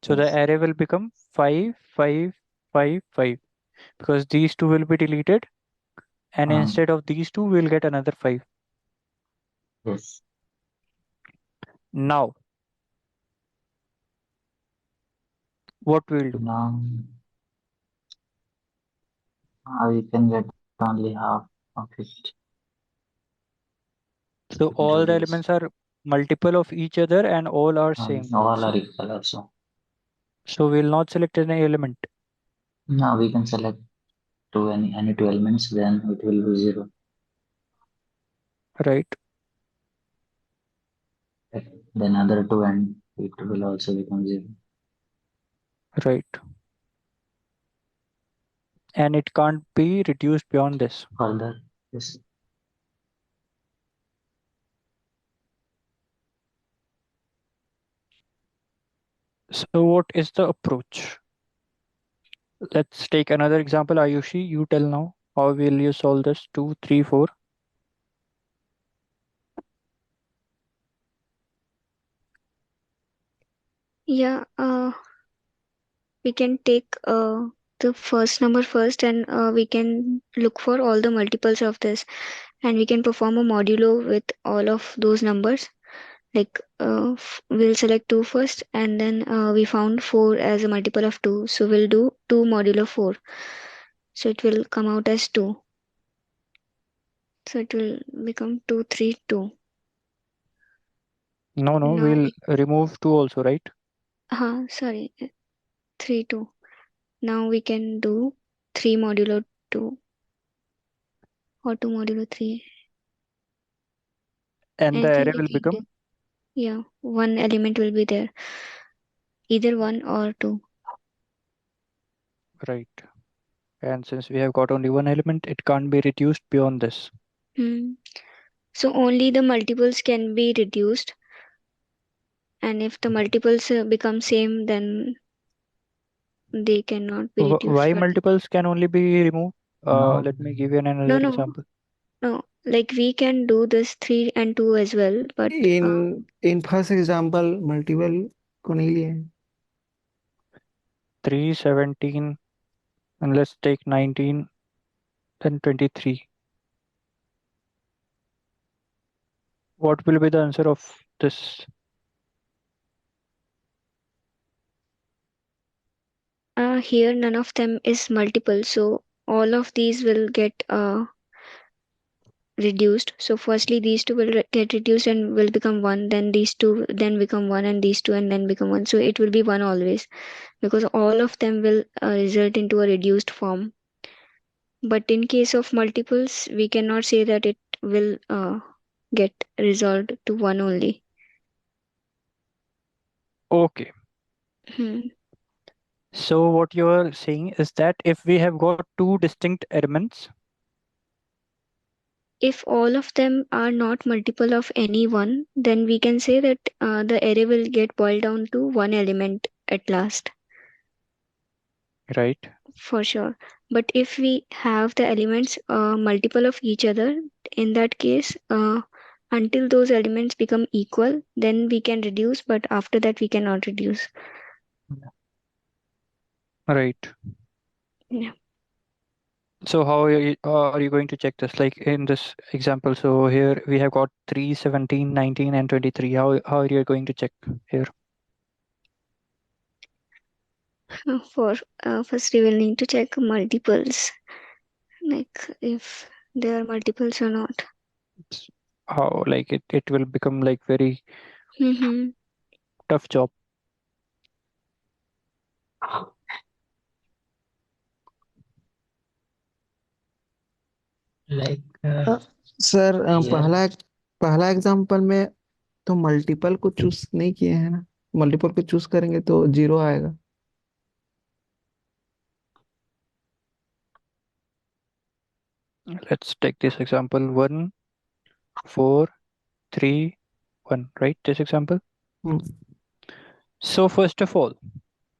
So the Yes. array will become 5, 5, 5, 5 because these two will be deleted and instead of these two we'll get another 5. Yes. Now what we'll do? Now we can get only half of it. So We can all the reduce. elements are multiple of each other and all are same. All are equal also. So we'll not select any element. Now we can select any two elements, then it will be 0. Right. Then other two and it will also become 0. Right. And it can't be reduced beyond this. Further, yes. So what is the approach? Let's take another example. Ayushi, you tell now. How will you solve this? 2, 3, 4. Yeah, we can take the first number first, and we can look for all the multiples of this, and we can perform a modulo with all of those numbers. Like we'll select 2 first, and then we found 4 as a multiple of 2, so we'll do 2 modulo 4. So it will come out as 2. So it will become 2 3 2. No, Now we'll we remove 2 also, right? sorry, 3 2. Now we can do 3 modulo 2 or 2 modulo 3. And the Anything array we will can do. become? Yeah, one element will be there, either 1 or 2. Right. And since we have got only one element, it can't be reduced beyond this. So only the multiples can be reduced, and if the multiples become same, then they cannot be reduced Why further. multiples can only be removed? No, Let me give you another No, no, example. no. Like we can do this 3 and 2 as well, but in first example multiple को नहीं लिए हैं 3, 17, and let's take 19, then 23. what will be the answer of this? Here none of them is multiple, so all of these will get reduced. So firstly these two will get reduced and will become one, then these two then become one, and these two and then become one. So it will be one always, because all of them will result into a reduced form. But in case of multiples, we cannot say that it will get resolved to one only. Okay. Hmm. So what you are saying is that if we have got two distinct elements, If all of them are not multiple of any one, then we can say that the array will get boiled down to one element at last, right? for sure. But if we have the elements multiple of each other, in that case, until those elements become equal, then we can reduce, but after that we cannot reduce. Right. Yeah. So how are you going to check this? Like in this example, so here we have got 3, 17, 19, and 23. How are you going to check here? For first we will need to check multiples, like if there are multiples or not. How, like it will become like very Mm-hmm. tough job. Like sir here, पहला example में तो multiple को choose नहीं किए हैं ना, multiple को choose करेंगे तो 0 आएगा। Let's take this example 1, 4, 3, 1, right? This example. So first of all,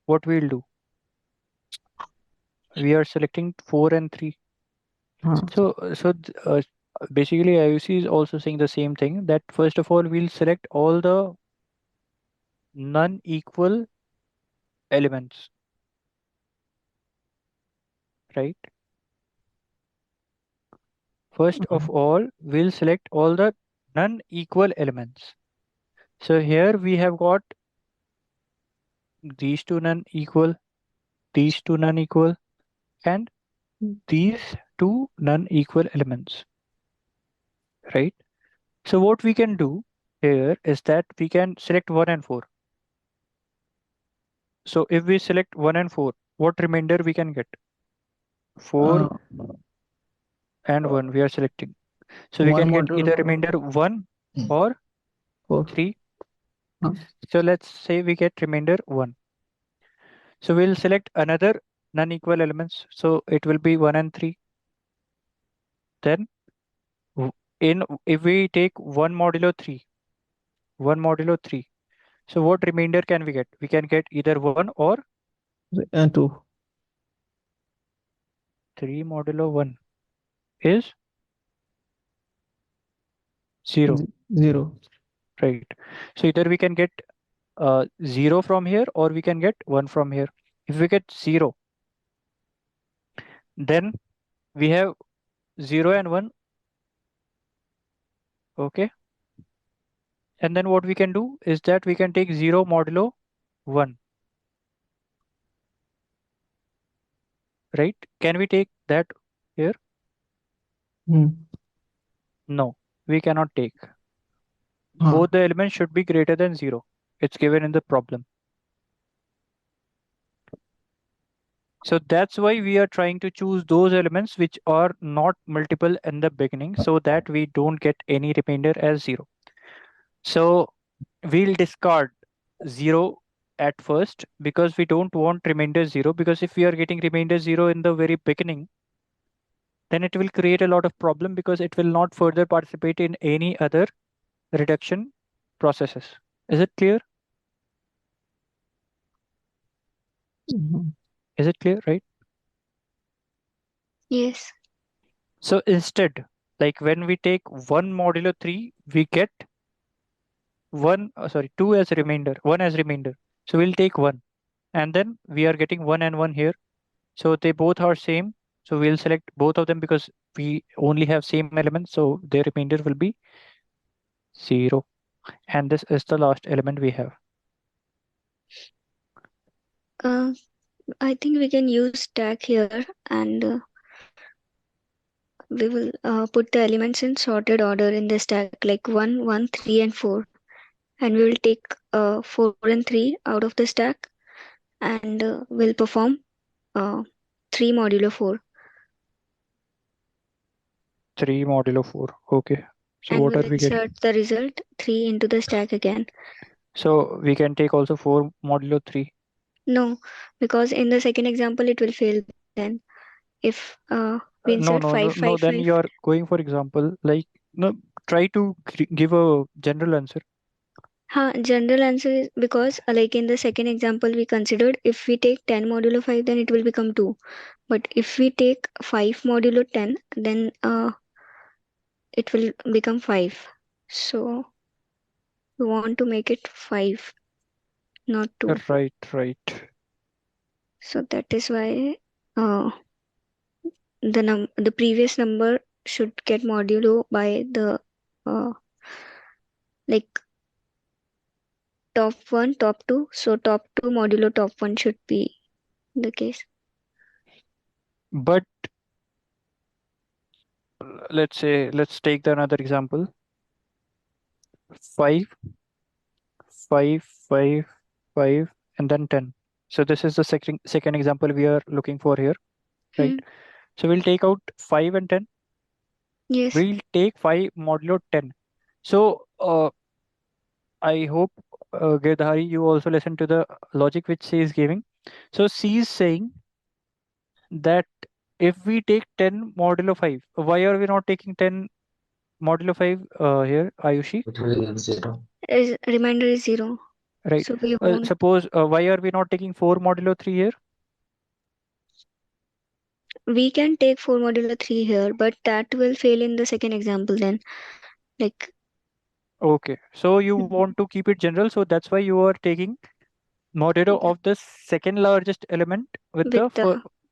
what we'll do, we are selecting 4 and 3. हाँ So basically IUC is also saying the same thing, that first of all we'll select all the non-equal elements, right? First of all, we'll select all the non-equal elements. So here we have got these two non-equal, these two non-equal, and these two non-equal elements, right? So what we can do here is that we can select 1 and 4. So if we select 1 and 4, what remainder we can get? 4 and 1 we are selecting. So we one can get module either remainder 1 or 4 3. हाँ So let's say we get remainder 1. So we'll select another non-equal elements. So it will be 1 and 3. Then if we take 1 modulo 3, 1 modulo 3. So what remainder can we get? We can get either 1 or 2 3 modulo 1 is 0, 0 right? So either we can get 0 from here or we can get 1 from here. If we get 0, then we have 0 and 1, okay? And then what we can do is that we can take 0 modulo 1, right? Can we take that here? No, we cannot take. हाँ Both the elements should be greater than 0. It's given in the problem. So that's why we are trying to choose those elements which are not multiple in the beginning, so that we don't get any remainder as 0. So we'll discard 0 at first because we don't want remainder 0, because if we are getting remainder 0 in the very beginning, then it will create a lot of problem because it will not further participate in any other reduction processes. Is it clear? Is it clear, right? Yes. So instead, like when we take 1 modulo 3, we get 2 as remainder, 1 as remainder. So we'll take 1, and then we are getting 1 and 1 here. So they both are same. So we'll select both of them because we only have same elements. So their remainder will be 0. And this is the last element we have. I think we can use stack here, and we will put the elements in sorted order in the stack, like 1, 1, 3, and 4. And we will take 4 and 3 out of the stack, and we'll perform 3 modulo 4. 3 modulo 4. Okay. So And what we'll are we getting? insert the result 3 into the stack again. So we can take also 4 modulo 3. No, because in the second example it will fail then. If we insert No, 5, 5, no. Then 5. you are going for example, like, no, try to give a general answer. General answer is because like in the second example we considered if we take 10 modulo 5 then it will become 2. But if we take 5 modulo 10 then it will become 5. So we want to make it 5, not 2. Right. So that is why uh, the previous number should get modulo by the uh, like top 1, top 2. So top 2 modulo top 1 should be the case. But let's take the another example. 5, 5, 5, 5, and then 10. So this is the second example we are looking for here, right? So we'll take out 5 and 10. Yes. We'll take 5 modulo 10. So I hope Girdhari, you also listen to the logic which C is giving. So C is saying that if we take 10 modulo 5, why are we not taking 10 modulo 5 here, Ayushi? It will give 0. Remainder is 0. Right. So we won't. Suppose why are we not taking 4 modulo 3 here? We can take 4 modulo 3 here, but that will fail in the second example then. Like. Okay. So you want to keep it general, so that's why you are taking modulo of the second largest element with the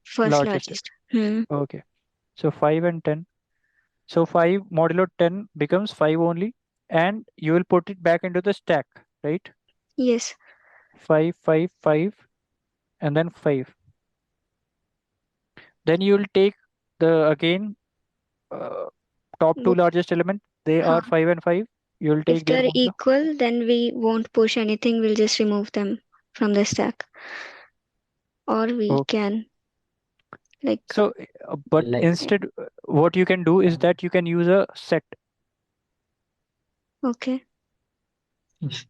First largest. largest. Okay. So 5 and 10. So 5 modulo 10 becomes 5 only, and you will put it back into the stack, right? Yes. 5, 5, 5, and then 5. Then you will take the again top two largest element. They are 5 and 5. You will take If their they're modulo. equal, then we won't push anything. We'll just remove them from the stack. Or we can like. So, but Like, instead, what you can do is that you can use a set. Okay. Right.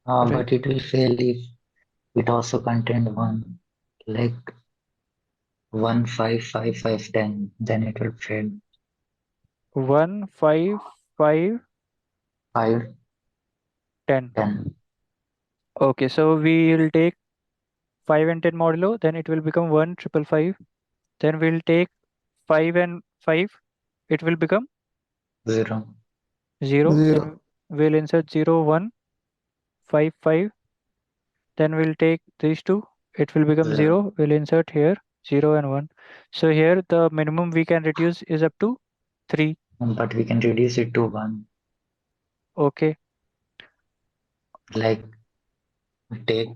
But it will fail if it also contained 1, like 1, 5, 5, 5, 10. Then it will fail. 1, 5, 5, 5, 10. 10. Okay, so we will take 5 and 10 modulo, then it will become 1, 5, 5. Then we'll take 5 and 5, it will become 0. 0. 0. Then we'll insert 0, 1, 5, 5. Then we'll take these two, it will become 0. We'll insert here 0 and 1. So here the minimum we can reduce is up to 3. But we can reduce it to 1. Okay. Like, take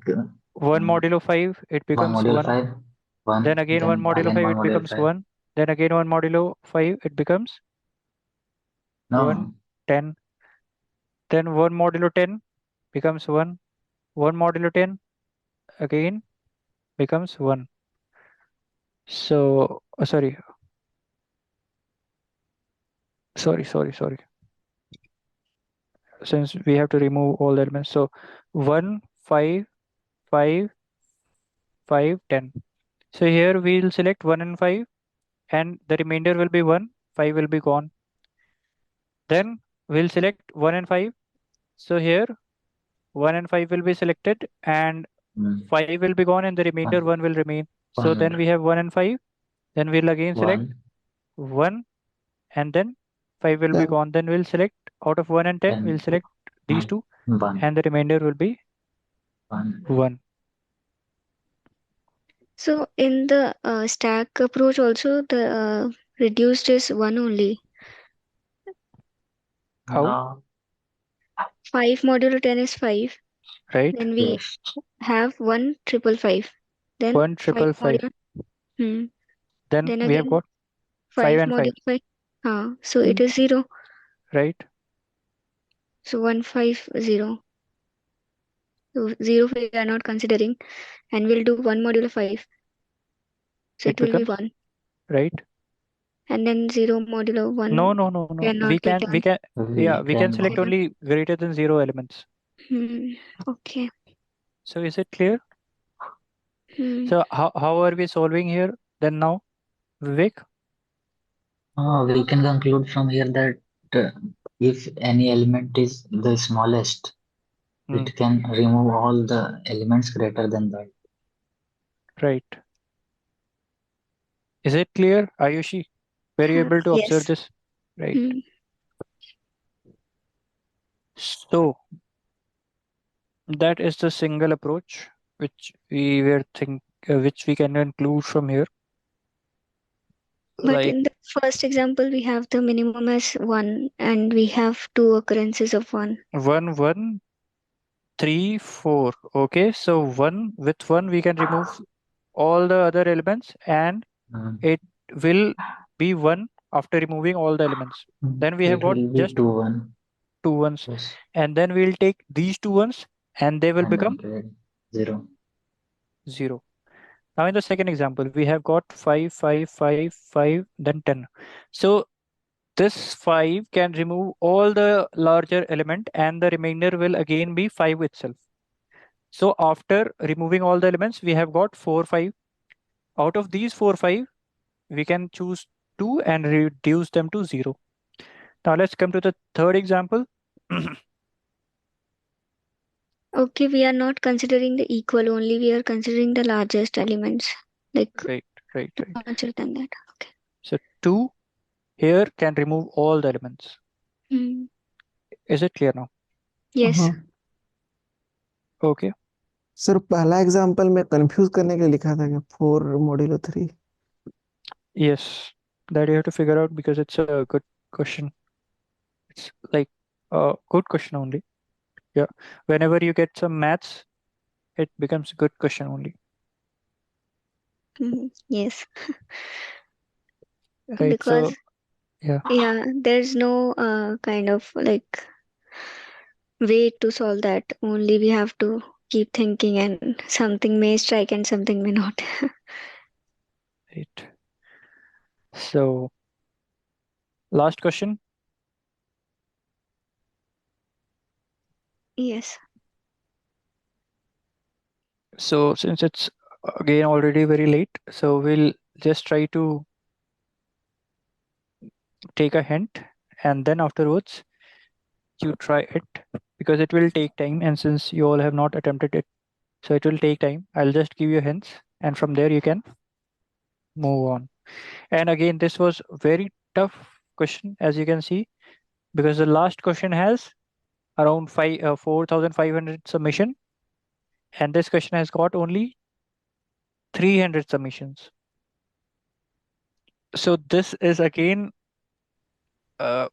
1 modulo 5, it 1 becomes modulo 1. 5, 1. Then again 1 modulo 5, 1 it modulo becomes 5. 1. Then again 1 modulo 5, it becomes 1, No, 10. Then 1 modulo 10 becomes 1. 1 modulo 10 again becomes 1. So, sorry. Since we have to remove all the elements. So 1, 5, 5, 5, 10. So here we'll select 1 and 5, and the remainder will be 1, 5 will be gone. Then we'll select 1 and 5. So here 1 and 5 will be selected, and 5 will be gone, and the remainder 1 will remain. So then we have 1 and 5. Then we'll again select 1, and then 5 will be 10. gone. Then we'll select out of 1 and 10, we'll select these two, 1. and the remainder will be 1. So in the stack approach also the reduced is 1 only. How? No, 5 modulo 10 is 5. right? Then we Yes. have 1 triple 5. Then 1 5 triple 5. modulo. Then Then we have again got 5 5 and 5, modulo 5. So it is 0. right? So 150. So 0 we are not considering, and we'll do 1 modulo 5. So It it will be becomes 1. right. And then 0 modulo 1 No. cannot be done. Yeah, we can can select Cannot. only greater than 0 elements. Okay. So is it clear? Hmm. So how are we solving here then now, Vivek? we can conclude from here that if any element is the smallest, Hmm, it can remove all the elements greater than that. right. Is it clear, Ayushi? Were you able to observe Yes. this? Right. Hmm. So that is the single approach which which we can conclude from here. But Like in the first example, we have the minimum as 1, and we have 2 occurrences of 1. 1 1 3 4. Okay, so 1 with 1 we can remove all the other elements, and Mm, it will be 1 after removing all the elements. Then we have It got will be just 2-1. 2 ones, Yes. and then we'll take these 2 ones and they will And become then 0. 0. Now in the second example, we have got 5 5 5 5 then 10. So this 5 can remove all the larger element, and the remainder will again be 5 itself. So after removing all the elements, we have got 4 5. Out of these 4 5, we can choose 2 and reduce them to 0. Now let's come to the third example. Okay, we are not considering the equal only, we are considering the largest elements, like Right. larger than that. Okay. So 2 here can remove all the elements. Hmm. Is it clear now? Yes. हाँ Okay. Sir पहला example में confuse करने के लिए लिखा था कि 4 modulo 3 Yes. That you have to figure out because it's a good question. It's like a good question only. Yeah. Whenever you get some maths, it becomes a good question only. Yes. Right. Because So yeah. there's no kind of like way to solve that. Only we have to keep thinking, and something may strike and something may not. Right. So last question. Yes. So since it's again already very late, so we'll just try to take a hint, and then afterwards you try it, because it will take time, and since you all have not attempted it, so it will take time. I'll just give you hints, and from there you can move on. And again, this was very tough question, as you can see, because the last question has around 4,500 submission, and this question has got only 300 submissions. So this is again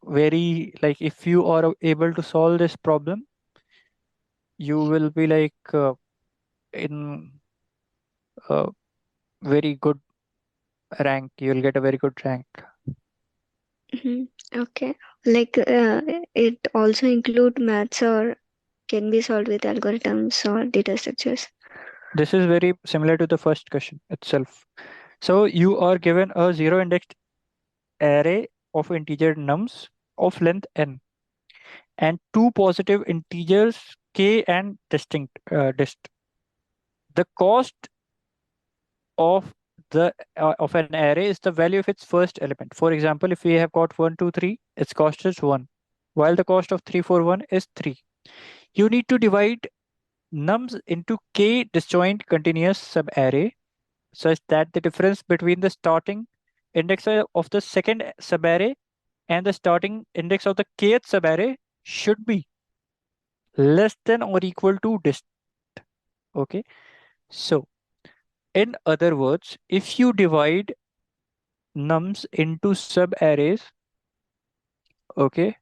very, like, if you are able to solve this problem, you will be like in a very good rank. You'll get a very good rank. Okay. Like it also include maths, or can be solved with algorithms or data structures. This is very similar to the first question itself. So you are given a zero indexed array of integer nums of length n, and two positive integers k and dist. The cost of the of an array is the value of its first element. For example, if we have got 1 2 3, its cost is 1, while the cost of 3 4 1 is 3. You need to divide nums into k disjoint continuous subarray such that the difference between the starting index of the second subarray and the starting index of the kth subarray should be less than or equal to dist. Okay. So in other words, if you divide nums into subarrays, okay,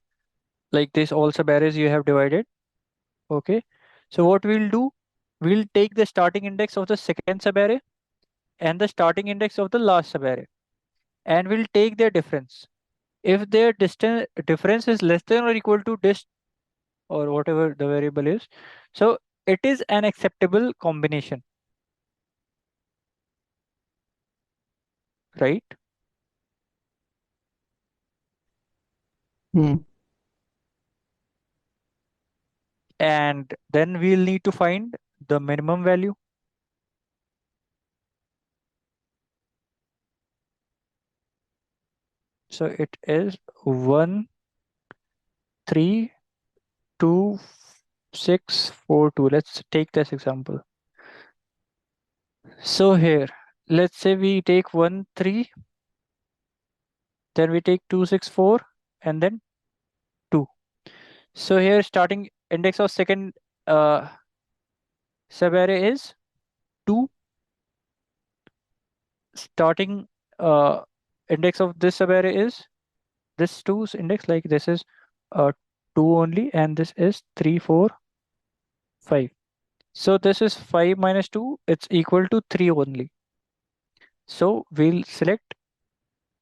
like this, all subarrays you have divided, Okay, so what we'll do, we'll take the starting index of the second subarray and the starting index of the last subarray, and we'll take their difference. If their distance difference is less than or equal to dist or whatever the variable is, so it is an acceptable combination, right? Hmm. And then we'll need to find the minimum value. So it is 1, 3, 2, 6, 4, 2. Let's take this example. So here, let's say we take 1, 3, then we take 2, 6, 4, and then 2. So here starting index of second subarray is 2. Starting uh, index of this subarray is this 2's index, like this is uh, 2 only, and this is 3, 4, 5. So this is 5 minus 2, it's equal to 3 only. So we'll select,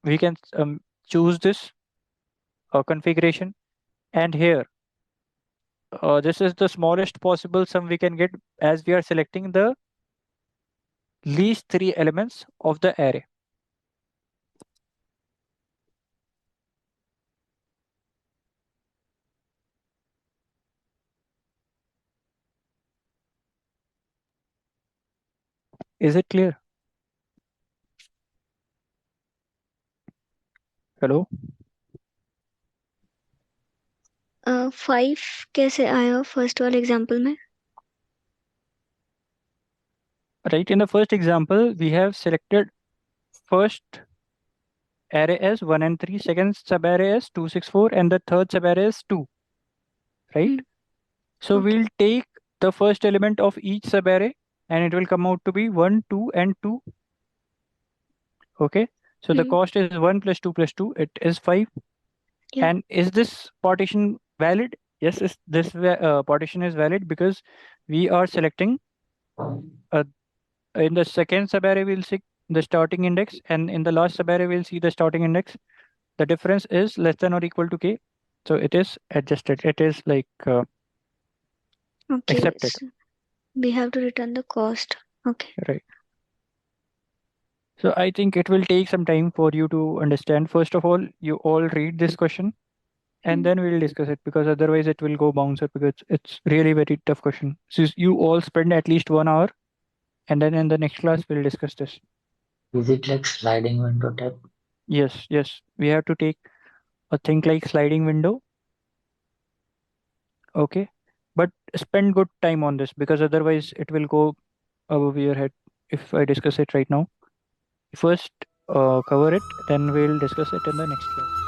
we can choose this configuration, and here this is the smallest possible sum we can get, as we are selecting the least 3 elements of the array. Is it clear? Hello? 5 कैसे आया first वाले example में? Right, in the first example, we have selected first array as 1 and 3, second subarray as 2, 6, 4, and the third subarray is 2, right? Hmm. So Okay. we'll take the first element of each subarray, and it will come out to be 1, 2, and 2. Okay, so the Hmm. cost is 1 plus 2 plus 2, it is 5. Yeah. And is this partition valid? Yes, this partition is valid because we are selecting uh, in the second subarray we'll see the starting index, and in the last subarray we'll see the starting index. The difference is less than or equal to k, so it is adjusted. It is like Okay. accepted, We have to return the cost. Okay. right? So I think it will take some time for you to understand. First of all, you all read this question, and Hmm. then we'll discuss it, because otherwise it will go bouncer, because it's really very tough question. So you all spend at least 1 hour, and then in the next class we'll discuss this. Is it like sliding window type? Yes, we have to take a thing like sliding window. Okay, but spend good time on this, because otherwise it will go above your head if I discuss it right now. First cover it, then we'll discuss it in the next class.